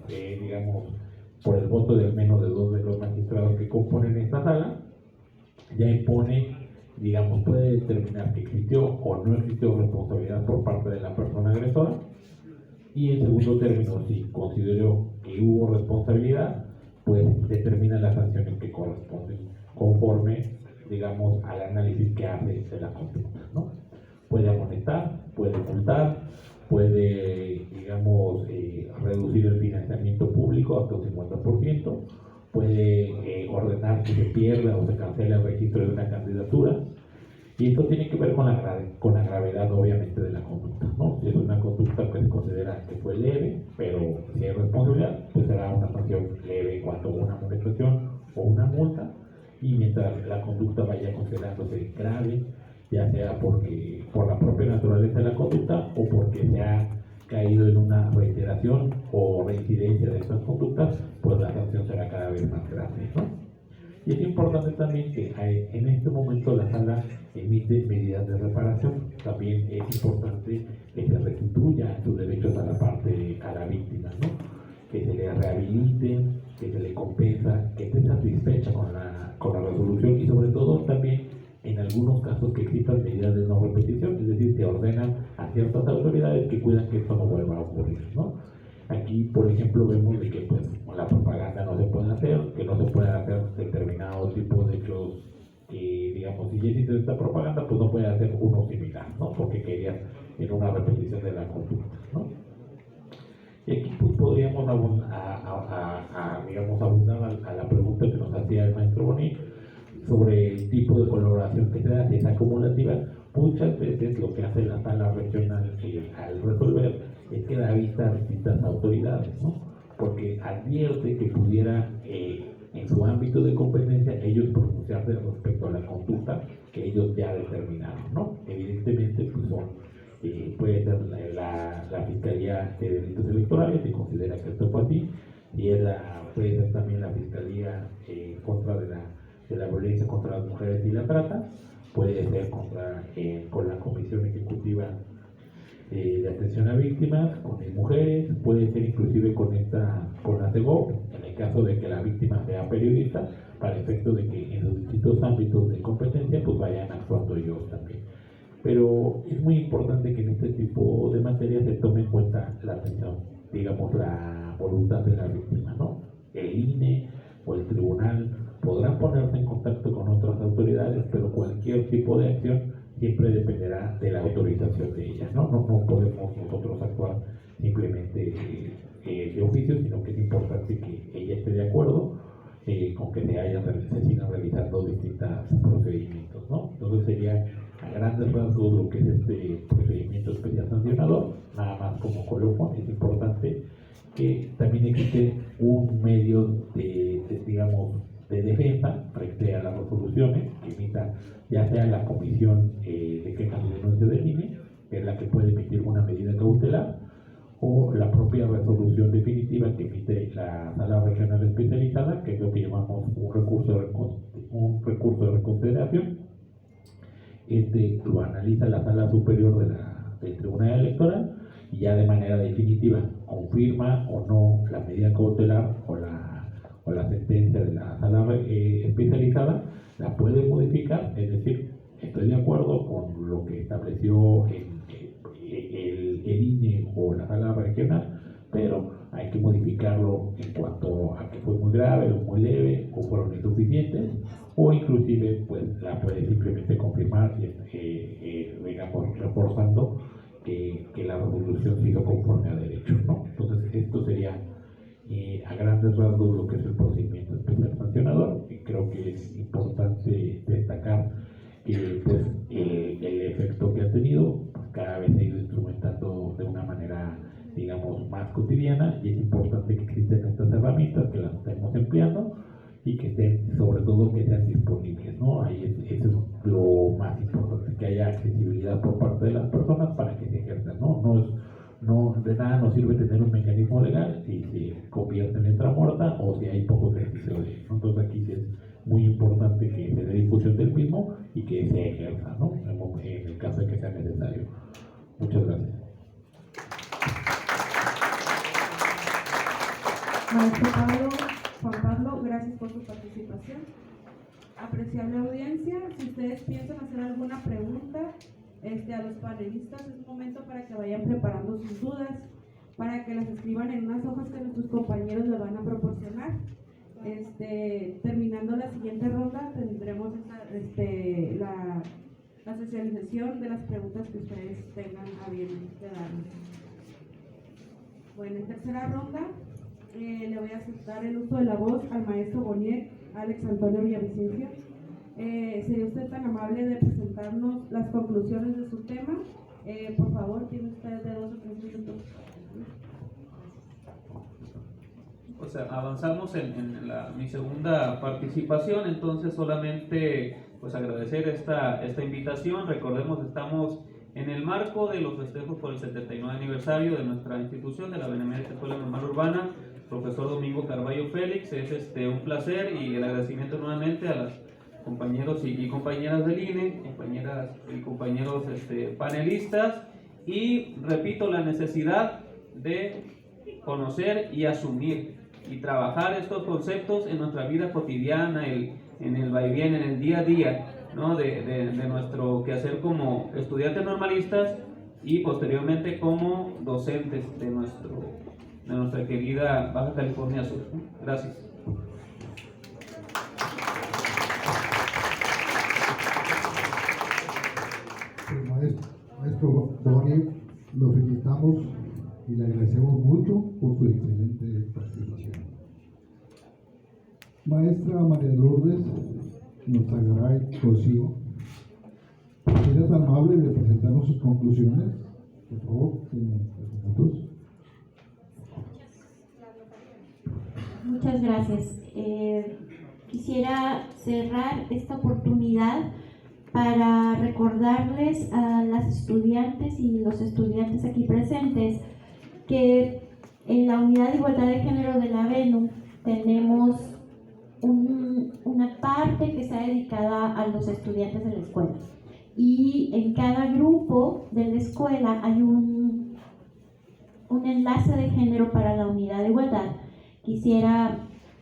digamos, por el voto de al menos de 2 de los magistrados que componen esta sala, ya impone, digamos, puede determinar que existió o no existió responsabilidad por parte de la persona agresora, y en segundo término, si consideró que hubo responsabilidad, pues determina las sanciones que corresponden conforme, digamos, al análisis que hace de la conducta, ¿no? Puede amonestar, puede multar, puede, digamos, reducir el financiamiento público hasta un 50%, puede ordenar que se pierda o se cancele el registro de una candidatura, y esto tiene que ver con la gravedad, obviamente, de la conducta, ¿no? Si es una conducta que se considera que fue leve, pero si hay responsabilidad, pues será una sanción leve en cuanto a una amonestación o una multa, y mientras la conducta vaya considerándose grave, ya sea por la propia naturaleza de la conducta o porque se ha caído en una reiteración o reincidencia de estas conductas, pues la sanción será cada vez más grande, ¿no? Y es importante también que en este momento la sala emite medidas de reparación. También es importante que se restituya sus derechos a la víctima, ¿no? Que se le rehabilite, que se le compensa, que esté satisfecha con la resolución, y sobre todo también en algunos casos que existan medidas de no repetición, es decir, se ordenan a ciertas autoridades que cuidan que esto no vuelva a ocurrir, ¿no? Aquí, por ejemplo, vemos de que pues la propaganda no se puede hacer, que no se puede hacer determinado tipo de hechos que, digamos, si ya hiciste esta propaganda, pues no puede hacer uno similar, ¿no? Porque querías en una repetición de la conducta, ¿no? Y aquí pues podríamos digamos, abundar a la pregunta que nos hacía el maestro Boni sobre el tipo de colaboración que se hace, es acumulativa. Muchas veces lo que hace la sala regional al resolver es que da vista a distintas autoridades, ¿no? Porque advierte que pudiera en su ámbito de competencia ellos pronunciarse respecto a la conducta que ellos ya determinaron, ¿no? Evidentemente pues puede ser la Fiscalía de Delitos Electorales, si considera que esto fue así, y puede ser también la Fiscalía contra de la violencia contra las mujeres y la trata, puede ser con la Comisión Ejecutiva de Atención a Víctimas, con mujeres, puede ser inclusive con la CEGOP, en el caso de que la víctima sea periodista, para efecto de que en los distintos ámbitos de competencia pues vayan actuando ellos también. Pero es muy importante que en este tipo de materias se tome en cuenta la atención, digamos, la voluntad de la víctima, ¿no? El INE o el tribunal podrán ponerse en contacto con otras autoridades, pero cualquier tipo de acción siempre dependerá de la autorización de ellas, ¿no? No podemos nosotros actuar simplemente de oficio, sino que es importante que ella esté de acuerdo con que se sigan realizando distintos procedimientos, ¿no? Entonces sería a grandes rasgos lo que es este procedimiento especial sancionador. Nada más como colofón, es importante que también existe un medio digamos, de defensa frente a las resoluciones que emita ya sea la Comisión de Quejas y Denuncias del INE, que es la que puede emitir una medida cautelar, o la propia resolución definitiva que emite la Sala Regional Especializada, que es lo que llamamos un recurso de reconsideración. Lo analiza la Sala Superior del Tribunal Electoral y ya de manera definitiva confirma o no la medida cautelar o la sentencia de la Sala Especializada, la puede modificar, es decir, estoy de acuerdo con lo que estableció el INE o la Sala Regional, pero hay que modificarlo en cuanto a que fue muy grave o muy leve o fueron insuficientes, o inclusive pues la puede simplemente confirmar digamos, reforzando que la resolución se hizo conforme a derecho, ¿no? Entonces esto sería a grandes rasgos lo que es el procedimiento especial sancionador, y creo que es importante destacar que pues, el efecto que ha tenido pues, cada vez se ha ido instrumentando de una manera, digamos, más cotidiana, y es importante que existen estas herramientas, que las estemos empleando, y que estén, sobre todo que sean disponibles, ¿no? Eso es lo más importante, que haya accesibilidad por parte de las personas para que se ejerzan, ¿no? No, de nada nos sirve tener un mecanismo legal si se convierte en letra muerta o si hay poco ejercicio de él, ¿no? Entonces aquí sí es muy importante que se dé difusión del mismo y que se ejerza, ¿no? En el caso de que sea necesario. Muchas gracias. Maestro Juan Pablo, gracias por su participación. Apreciable audiencia, si ustedes piensan hacer alguna pregunta a los panelistas, es momento para que vayan preparando sus dudas, para que las escriban en unas hojas que nuestros compañeros les van a proporcionar. Terminando la siguiente ronda, tendremos la socialización de las preguntas que ustedes tengan a bien de darnos. Bueno, en tercera ronda, le voy a aceptar el uso de la voz al maestro Boniek, Alex Antonio Villavicencio. ¿Sería usted tan amable de presentarnos las conclusiones de su tema? Por favor, tiene usted de 2 o 3 minutos. O sea, avanzamos en mi segunda participación, entonces solamente pues agradecer esta invitación. Recordemos, estamos en el marco de los festejos por el 79 aniversario de nuestra institución, de la Benemérita Escuela Normal Urbana, profesor Domingo Carballo Félix. Es un placer y el agradecimiento nuevamente a los compañeros y compañeras del INE, compañeras y compañeros panelistas, y repito, la necesidad de conocer y asumir y trabajar estos conceptos en nuestra vida cotidiana, en el vaivén, en el día a día, ¿no? de nuestro quehacer como estudiantes normalistas y posteriormente como docentes de nuestra querida Baja California Sur. Gracias. Maestro Boni, lo felicitamos y le agradecemos mucho por su excelente participación. Maestra María Lourdes Nozagaray Cosío, ¿sería tan amable de presentarnos sus conclusiones? Por favor, datos. Muchas gracias. Quisiera cerrar esta oportunidad para recordarles a las estudiantes y los estudiantes aquí presentes que en la Unidad de Igualdad de Género de la BENU tenemos una parte que está dedicada a los estudiantes de la escuela, y en cada grupo de la escuela hay un enlace de género para la Unidad de Igualdad. Quisiera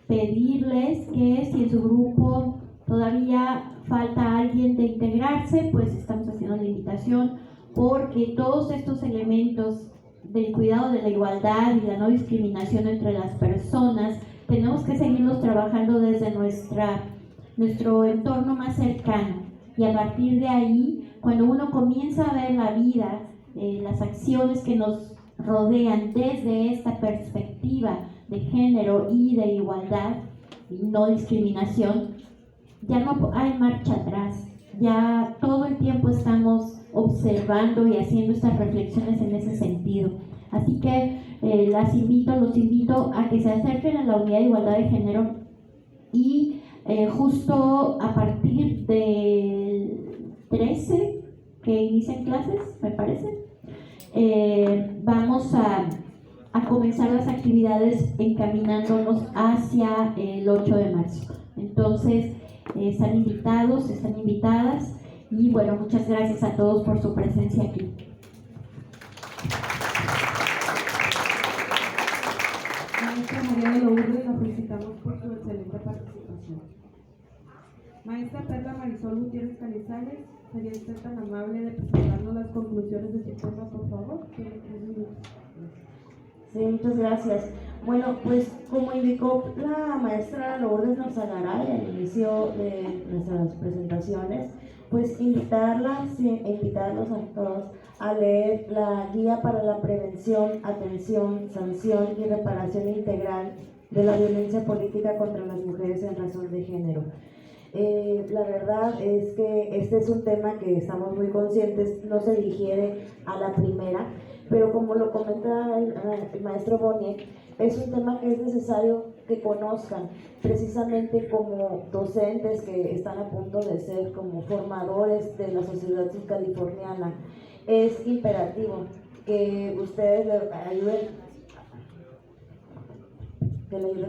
pedirles que si en su grupo todavía falta alguien de integrarse, pues estamos haciendo la invitación, porque todos estos elementos del cuidado de la igualdad y la no discriminación entre las personas tenemos que seguirlos trabajando desde nuestro entorno más cercano, y a partir de ahí, cuando uno comienza a ver la vida, las acciones que nos rodean desde esta perspectiva de género y de igualdad y no discriminación, ya no hay marcha atrás. Ya todo el tiempo estamos observando y haciendo estas reflexiones en ese sentido. Así que los invito a que se acerquen a la Unidad de Igualdad de Género, y justo a partir del 13 que inician clases, me parece, vamos a comenzar las actividades encaminándonos hacia el 8 de marzo. Entonces, están invitados, están invitadas, y bueno, muchas gracias a todos por su presencia aquí. Maestra María de Lourdes, la felicitamos por su excelente participación. Maestra Perla Marisol Gutiérrez Canizales, ¿sería usted tan amable de presentarnos las conclusiones de su tema, por favor? Tiene 3 minutos. Sí, muchas gracias. Bueno, pues como indicó la maestra Lourdes Nozagaray al inicio de nuestras presentaciones, pues invitarlos a todos a leer la Guía para la Prevención, Atención, Sanción y Reparación Integral de la Violencia Política contra las Mujeres en Razón de Género. La verdad es que este es un tema que estamos muy conscientes, no se digiere a la primera, pero como lo comenta el maestro Bonnier, es un tema que es necesario que conozcan, precisamente como docentes que están a punto de ser como formadores de la sociedad subcaliforniana. Es imperativo que ustedes le ayuden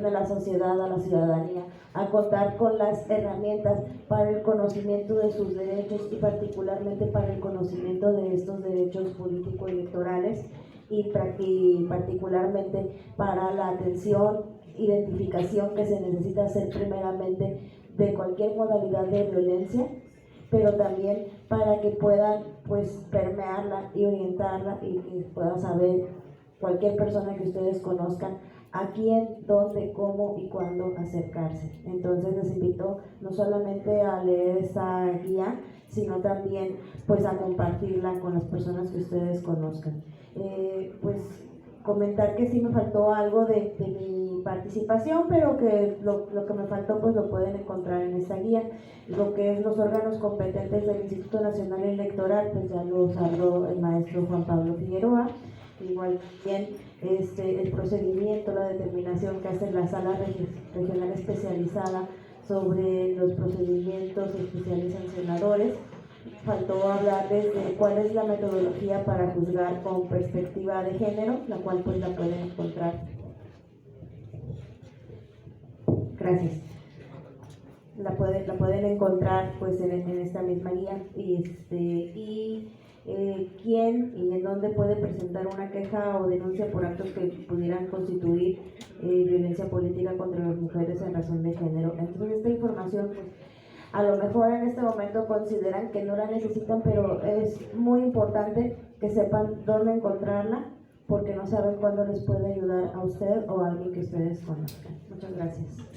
a la sociedad, a la ciudadanía, a contar con las herramientas para el conocimiento de sus derechos y particularmente para el conocimiento de estos derechos político-electorales y particularmente para la atención, identificación que se necesita hacer primeramente de cualquier modalidad de violencia, pero también para que puedan pues permearla y orientarla y que puedan saber cualquier persona que ustedes conozcan a quién, dónde, cómo y cuándo acercarse. Entonces les invito no solamente a leer esta guía, sino también pues a compartirla con las personas que ustedes conozcan. Pues comentar que sí me faltó algo de mi participación, pero que lo que me faltó pues lo pueden encontrar en esta guía. Lo que es los órganos competentes del Instituto Nacional Electoral, pues ya los habló el maestro Juan Pablo Figueroa. Igual bien el procedimiento, la determinación que hace la sala regional especializada sobre los procedimientos especiales sancionadores. Faltó hablarles de cuál es la metodología para juzgar con perspectiva de género, la cual pues la pueden encontrar. Gracias. La pueden encontrar pues en esta misma guía quién y en dónde puede presentar una queja o denuncia por actos que pudieran constituir violencia política contra las mujeres en razón de género. Entonces esta información pues a lo mejor en este momento consideran que no la necesitan, pero es muy importante que sepan dónde encontrarla porque no saben cuándo les puede ayudar a usted o a alguien que ustedes conozcan. Muchas gracias.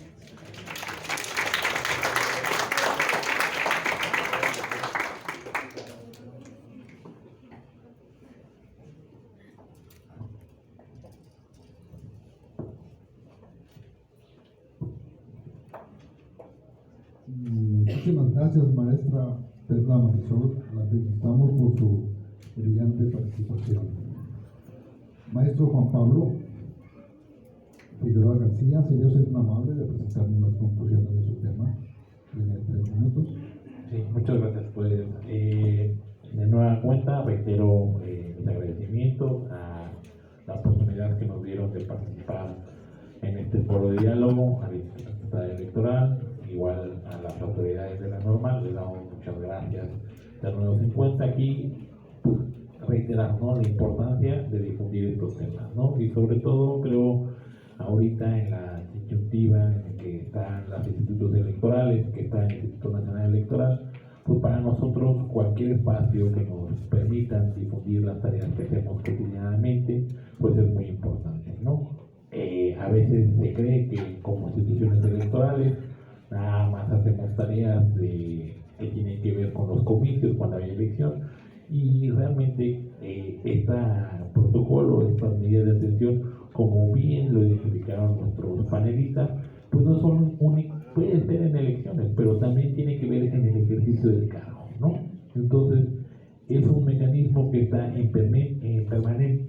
Muchísimas gracias, maestra Perla Marisol. La felicitamos por su brillante participación. Maestro Juan Pablo Figueroa García, ¿sería usted tan amable de presentarnos las conclusiones de su tema? Tiene 3 minutos. Sí, muchas gracias. Pues de nueva cuenta reitero mis agradecimientos a la oportunidad que nos dieron de participar en este foro de diálogo, al Instituto Estatal Electoral, igual a las autoridades de la normal. Les damos muchas gracias de tenernos en cuenta aquí, pues, reiterar, ¿no?, la importancia de difundir estos temas, ¿no? Y sobre todo creo ahorita en la disyuntiva en que están los institutos electorales, que está el Instituto Nacional Electoral, pues para nosotros cualquier espacio que nos permita difundir las tareas que hacemos cotidianamente, pues es muy importante, ¿no? A veces se cree que como instituciones electorales nada más hacemos tareas que tienen que ver con los comicios cuando hay elección, y realmente este protocolo, estas medidas de atención, como bien lo identificaron nuestros panelistas, pues no son únicos, pueden ser en elecciones, pero también tiene que ver en el ejercicio del cargo, ¿no? Entonces es un mecanismo que está en permanente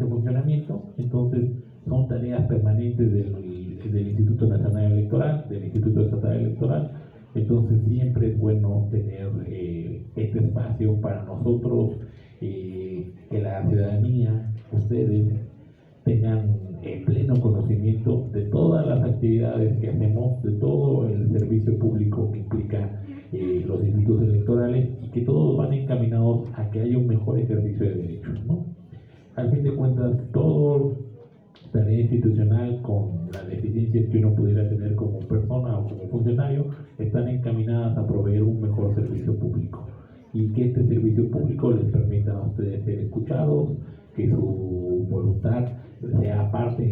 funcionamiento. Entonces son tareas permanentes del Instituto Nacional Electoral, del Instituto Estatal Electoral. Entonces siempre es bueno tener este espacio para nosotros, que la ciudadanía, ustedes, tengan pleno conocimiento de todas las actividades que hacemos, de todo el servicio público que implica los institutos electorales, y que todos van encaminados a que haya un mejor ejercicio de derechos, ¿no? Al fin de cuentas, todo tarea institucional, con las deficiencias que uno pudiera tener como persona o como funcionario, están encaminadas a proveer un mejor servicio público, y que este servicio público les permita a ustedes ser escuchados, que su voluntad sea parte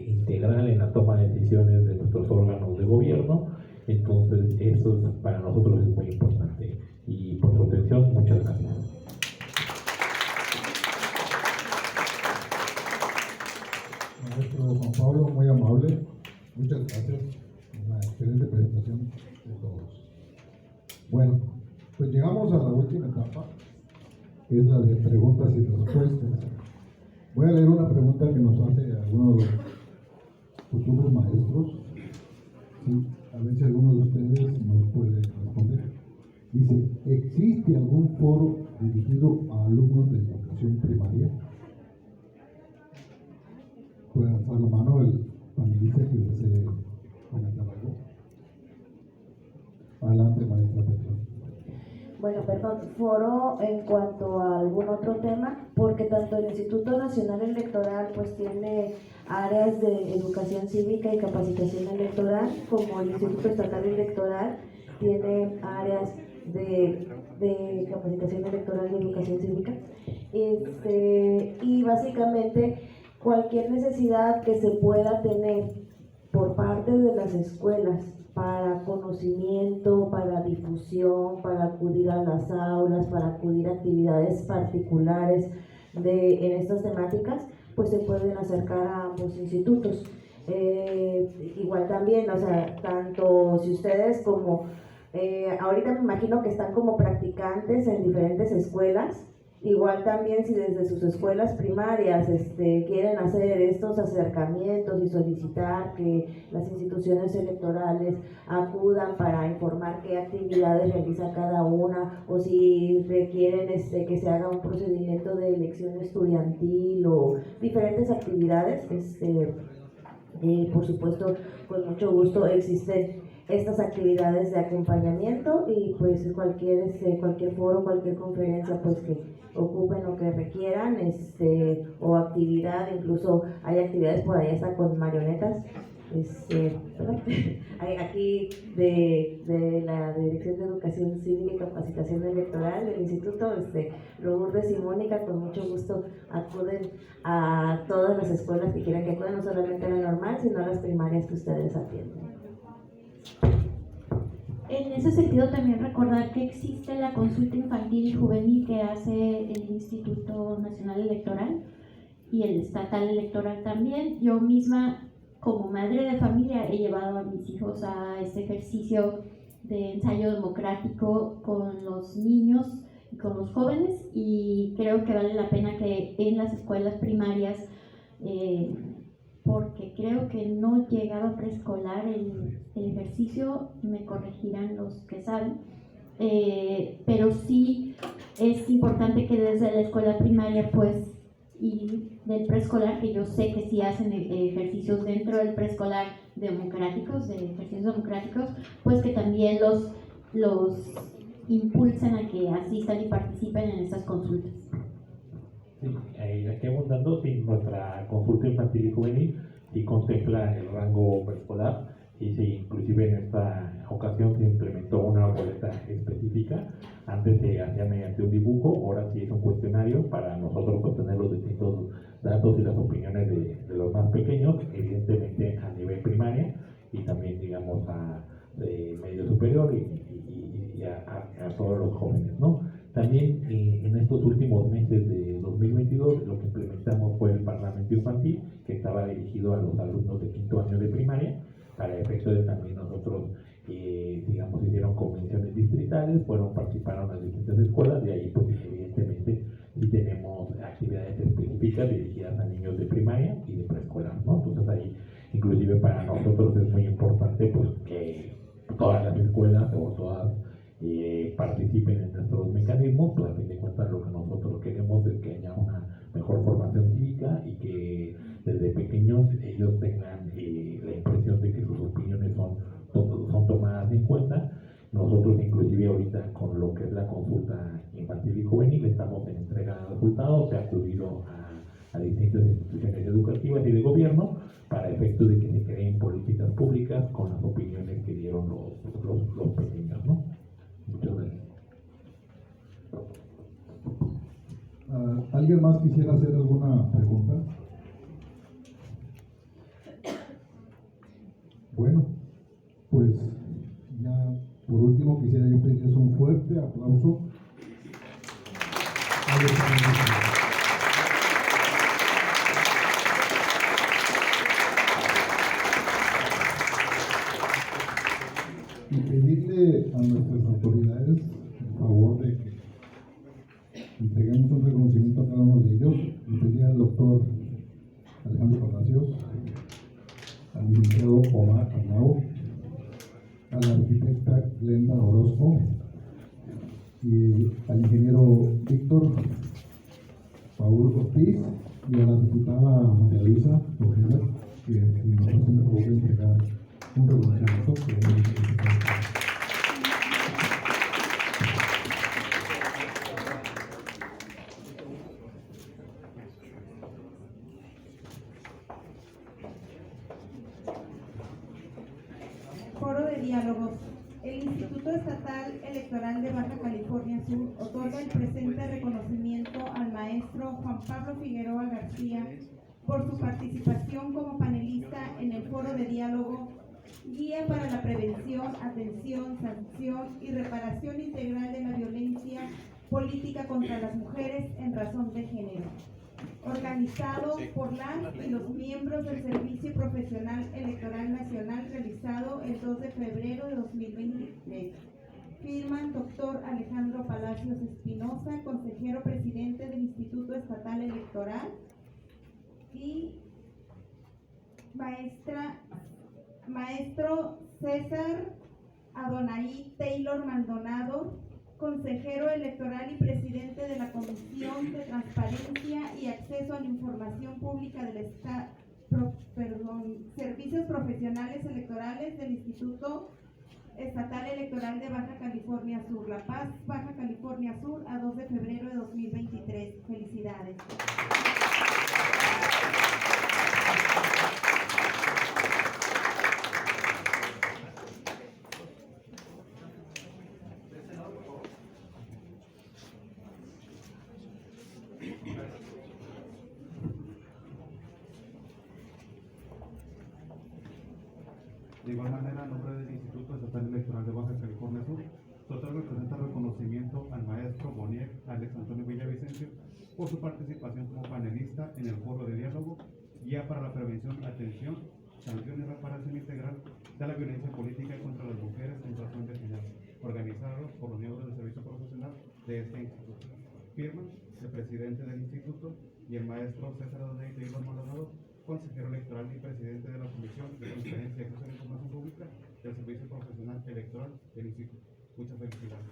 integral en la toma de decisiones de nuestros órganos de gobierno. Entonces eso para nosotros es muy importante, y por su atención, muchas gracias. Maestro Juan Pablo, muy amable, muchas gracias, una excelente presentación de todos. Bueno, pues llegamos a la última etapa, es la de preguntas y respuestas. Voy a leer una pregunta que nos hace algunos de los futuros maestros. Sí, a ver si alguno de ustedes nos puede responder. Dice, ¿existe algún foro dirigido a alumnos de educación primaria? Puede alzar la mano el panelista que desee comentar algo. Adelante, maestra Petra. Bueno, perdón, foro en cuanto a algún otro tema, porque tanto el Instituto Nacional Electoral pues tiene áreas de educación cívica y capacitación electoral, como el Instituto Estatal Electoral tiene áreas de capacitación electoral y educación cívica. Y básicamente cualquier necesidad que se pueda tener por parte de las escuelas para conocimiento, para difusión, para acudir a las aulas, para acudir a actividades particulares en estas temáticas, pues se pueden acercar a ambos institutos. Igual también, o sea, tanto si ustedes como, ahorita me imagino que están como practicantes en diferentes escuelas, igual también si desde sus escuelas primarias quieren hacer estos acercamientos y solicitar que las instituciones electorales acudan para informar qué actividades realiza cada una, o si requieren que se haga un procedimiento de elección estudiantil o diferentes actividades, por supuesto, con mucho gusto existen estas actividades de acompañamiento, y pues cualquier foro, cualquier conferencia pues que ocupen o que requieran, o actividad, incluso hay actividades por ahí hasta con marionetas, hay aquí de la Dirección de Educación Cívica y Capacitación Electoral del Instituto, Lourdes y Mónica con mucho gusto acuden a todas las escuelas que quieran que acudan, no solamente a la normal, sino a las primarias que ustedes atienden. En ese sentido, también recordar que existe la consulta infantil y juvenil que hace el Instituto Nacional Electoral y el Estatal Electoral también. Yo misma, como madre de familia, he llevado a mis hijos a este ejercicio de ensayo democrático con los niños y con los jóvenes, y creo que vale la pena que en las escuelas primarias, porque creo que no llegaba a preescolar el ejercicio, me corregirán los que saben, pero sí es importante que desde la escuela primaria pues, y del preescolar, que yo sé que sí hacen ejercicios dentro del preescolar democráticos, de ejercicios democráticos, pues que también los impulsen a que asistan y participen en estas consultas. Sí, aquí abundando, sí, nuestra consulta infantil y juvenil sí contempla el rango preescolar, y sí, inclusive en esta ocasión se implementó una boleta específica. Antes se hacía mediante un dibujo, ahora sí es un cuestionario para nosotros obtener los distintos datos y las opiniones de los más pequeños, evidentemente a nivel primaria y también, digamos, a medio superior y a todos los jóvenes, ¿no? También en estos últimos meses de 2022 lo que implementamos fue el Parlamento Infantil, que estaba dirigido a los alumnos de quinto año de primaria, para efecto de también nosotros, digamos, hicieron convenciones distritales, participaron las distintas escuelas, y ahí pues evidentemente sí tenemos actividades específicas dirigidas a niños de primaria y de preescolar, ¿no? Entonces ahí inclusive para nosotros es muy importante pues que todas las escuelas o todas participen en nuestros mecanismos, pues a fin de cuentas lo que nosotros queremos es que haya una mejor formación cívica y que desde pequeños ellos tengan la impresión de que sus opiniones son tomadas en cuenta. Nosotros inclusive ahorita con lo que es la consulta infantil y juvenil estamos en entrega de resultados, se ha acudido a distintas instituciones educativas y de gobierno para efecto de que se creen políticas públicas con las opiniones que dieron los pequeños, ¿no? Muchas gracias. ¿Alguien más quisiera hacer alguna pregunta? Bueno, pues ya por último quisiera yo pedirles un fuerte aplauso a los panelistas. Y pedirle a nuestras autoridades el favor de que entreguemos Fernando Palacios, al licenciado Omar Arnau, a la arquitecta Glenda Orozco y al ingeniero Víctor Paul Ortiz y a la diputada María Luisa Ojeda, que si nos hacen el favor de entregar un reconocimiento que Foro de diálogos. El Instituto Estatal Electoral de Baja California Sur otorga el presente reconocimiento al maestro Juan Pablo Figueroa García por su participación como panelista en el Foro de Diálogo, Guía para la Prevención, Atención, Sanción y Reparación Integral de la Violencia Política contra las Mujeres en Razón de Género, organizado por las y los miembros del Servicio Profesional Electoral Nacional, realizado el 2 de febrero de 2023. Firman doctor Alejandro Palacios Espinosa, consejero presidente del Instituto Estatal Electoral, y maestro César Adonai Taylor Maldonado, consejero electoral y presidente de la Comisión de Transparencia y Acceso a la Información Pública del Servicios Profesionales Electorales del Instituto Estatal Electoral de Baja California Sur, La Paz, Baja California Sur, a 2 de febrero de 2023. Felicidades. De igual manera, en nombre del Instituto Estatal Electoral de Baja California Sur, se otorga el presente reconocimiento al maestro Boniek Alex Antonio Villavicencio por su participación como panelista en el Foro de Diálogo, Guía para la Prevención, Atención, Sanción y Reparación Integral de la Violencia Política contra las Mujeres en Razón de Género, organizado por los miembros del Servicio Profesional de este instituto. Firman el presidente del instituto y el maestro César Adonai Taylor Maldonado, consejero electoral y presidente de la Comisión de Transparencia y Acceso a la Información Pública del Servicio Profesional Electoral del Instituto. Muchas felicidades.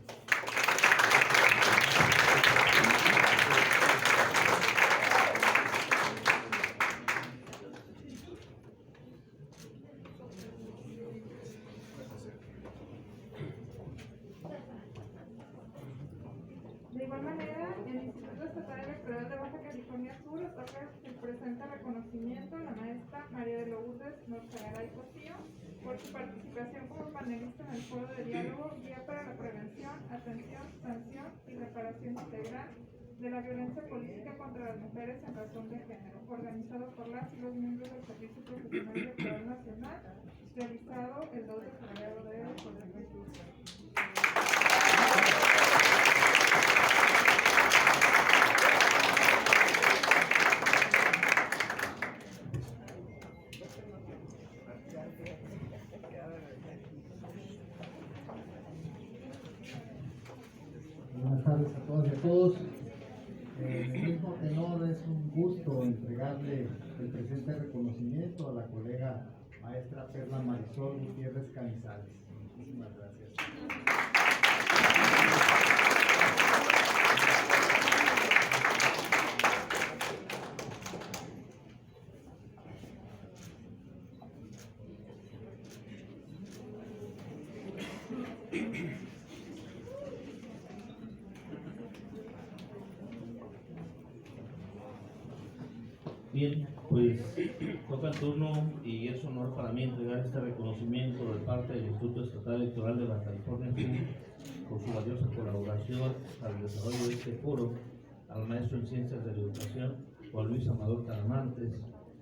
De igual manera, el Instituto Estatal Electoral de Baja California Sur otorga el presente reconocimiento a la maestra María de Lourdes Norzagaray Cosío por su participación como panelista en el Foro de Diálogo, Guía para la Prevención, Atención, Sanción y Reparación Integral de la Violencia Política contra las Mujeres en Razón de Género, organizado por las y los miembros del Servicio Profesional Electoral Nacional, realizado el 2 de febrero de 2023. Buenas tardes a todas y a todos. En el mismo tenor, es un gusto entregarle el presente reconocimiento a la colega maestra Perla Marisol Gutiérrez Canizales. Muchísimas gracias. Bien, pues toca el turno y es honor para mí entregar este reconocimiento de parte del Instituto Estatal Electoral de Baja California Sur por su valiosa colaboración para el desarrollo de este foro al maestro en Ciencias de la Educación, Juan Luis Amador Talamantes,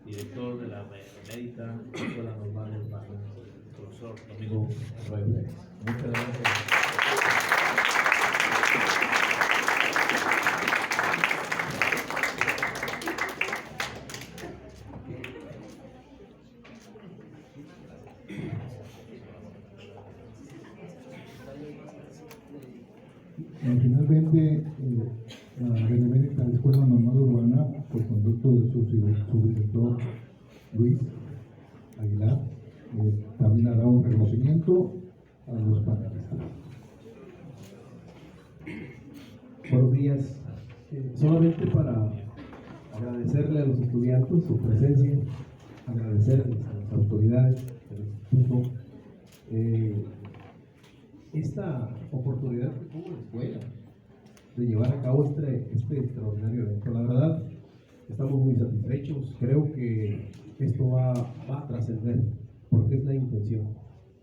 director de la Benemérita Escuela Normal del Baja, profesor Domingo Reyes. Muchas gracias. Finalmente, la Benemérita Escuela Normal Urbana, por conducto de su director Luis Aguilar. También hará un reconocimiento a los panelistas. Buenos días. Solamente para agradecerle a los estudiantes su presencia, agradecerles a las autoridades del instituto esta oportunidad que tuvo la escuela de llevar a cabo este extraordinario evento. La verdad, estamos muy satisfechos. Creo que esto va a trascender, porque es la intención.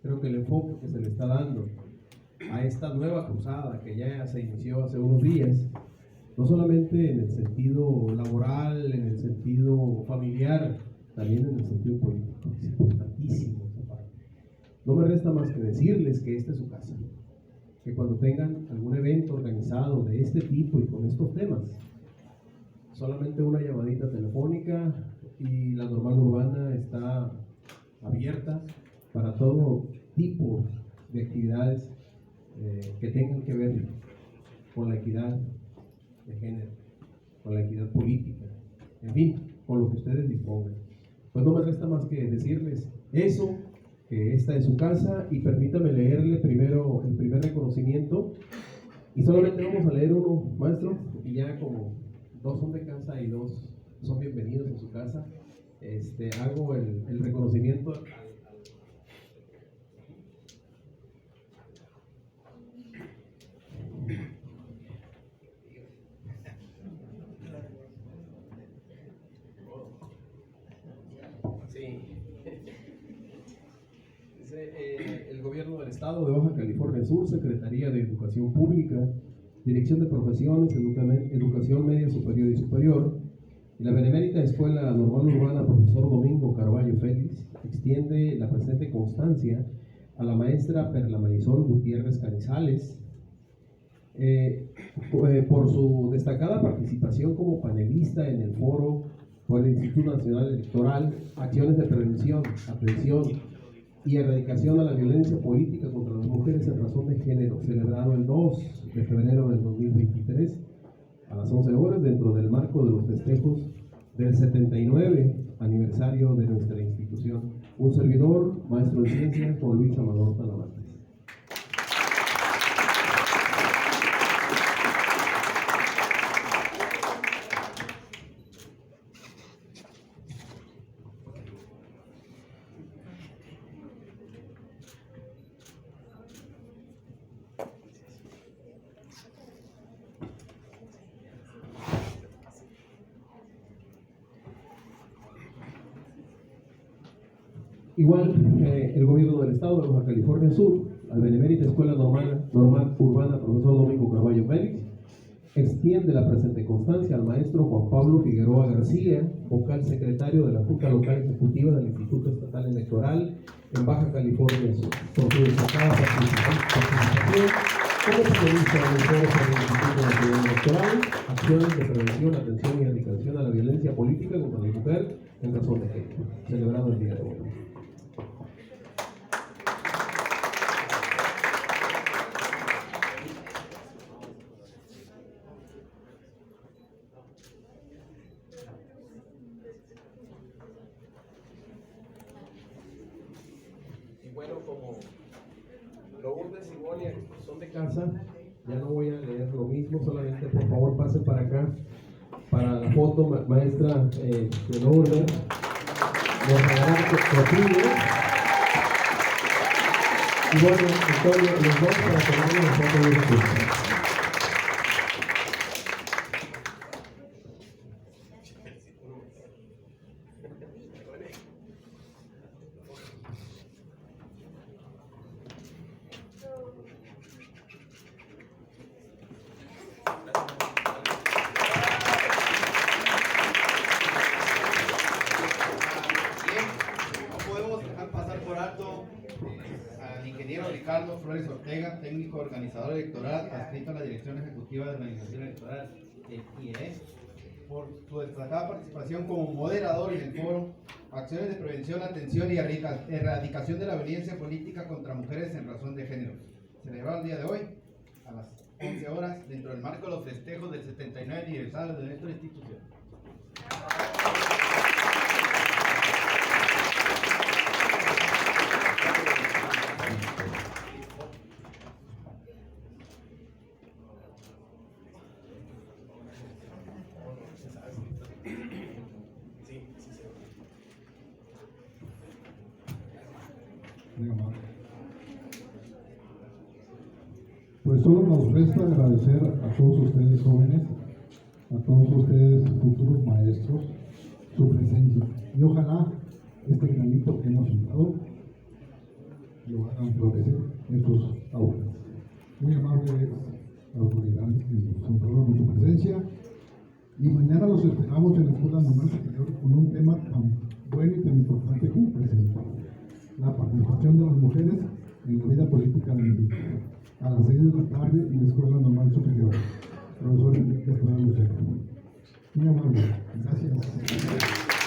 Creo que el enfoque que se le está dando a esta nueva cruzada que ya se inició hace unos días, no solamente en el sentido laboral, en el sentido familiar, también en el sentido político. Es importantísimo esa parte. No me resta más que decirles que esta es su casa, que cuando tengan algún evento organizado de este tipo y con estos temas, solamente una llamadita telefónica y la Normal Urbana está abierta para todo tipo de actividades que tengan que ver con la equidad de género, con la equidad política, en fin, con lo que ustedes dispongan. Pues no me resta más que decirles eso, que esta es su casa, y permítame leerle primero el primer reconocimiento, y solamente vamos a leer uno, maestro, y ya como dos son de casa y dos son bienvenidos a su casa, hago el reconocimiento. Sí. Dice, el gobierno del estado de Baja California Sur, Secretaría de Educación Pública, Dirección de Profesiones, Educación Media Superior y Superior, y la Benemérita Escuela Normal Urbana Profesor Domingo Carballo Félix, extiende la presente constancia a la maestra Perla Marisol Gutiérrez Canizales por su destacada participación como panelista en el foro por el Instituto Nacional Electoral, acciones de prevención, atención y erradicación a la violencia política contra las mujeres en razón de género, celebrado el 2 de febrero del 2023 a las 11 horas dentro del marco de los festejos del 79 aniversario de nuestra institución. Un servidor, maestro en ciencias, Juan Luis Amador Talamantes. Igual, el gobierno del estado de Baja California Sur, la Benemérita Escuela Normal Urbana Profesor Domingo Carballo Félix, extiende la presente constancia al maestro Juan Pablo Figueroa García, vocal secretario de la Junta Local Ejecutiva del Instituto Estatal Electoral en Baja California Sur, por su destacada participación como especialista en el foro sobre el Instituto Nacional Electoral, acciones de prevención, atención y erradicación a la violencia política contra la mujer en razón de género, celebrado el día de hoy. Bueno, como Lourdes y Bonia son de casa, ya no voy a leer lo mismo, solamente por favor pasen para acá, para la foto, maestra de Lourdes, nos regalan cotilla, y bueno, Antonio, los dos para tomar la foto de la. Ricardo Flores Ortega, técnico organizador electoral, adscrito a la Dirección Ejecutiva de Organización Electoral, IEE, por su destacada participación como moderador en el foro Acciones de Prevención, Atención y Erradicación de la Violencia Política contra Mujeres en Razón de Género, celebrado el día de hoy a las 11 horas dentro del marco de los festejos del 79 aniversario de nuestra institución. Muy amable. Pues solo nos resta agradecer a todos ustedes jóvenes, a todos ustedes futuros maestros, su presencia. Y ojalá este granito que hemos sembrado lo hagan florecer en sus aulas. Muy amables autoridades que nos honraron con su presencia. Y mañana los esperamos en la Escuela Normal Superior con un tema tan bueno y tan importante como presente: la participación de las mujeres en la vida política de México. A las 6 de la tarde en la Escuela Normal Superior. Profesor Enrique Estrada Lucero. Muy amable. Gracias.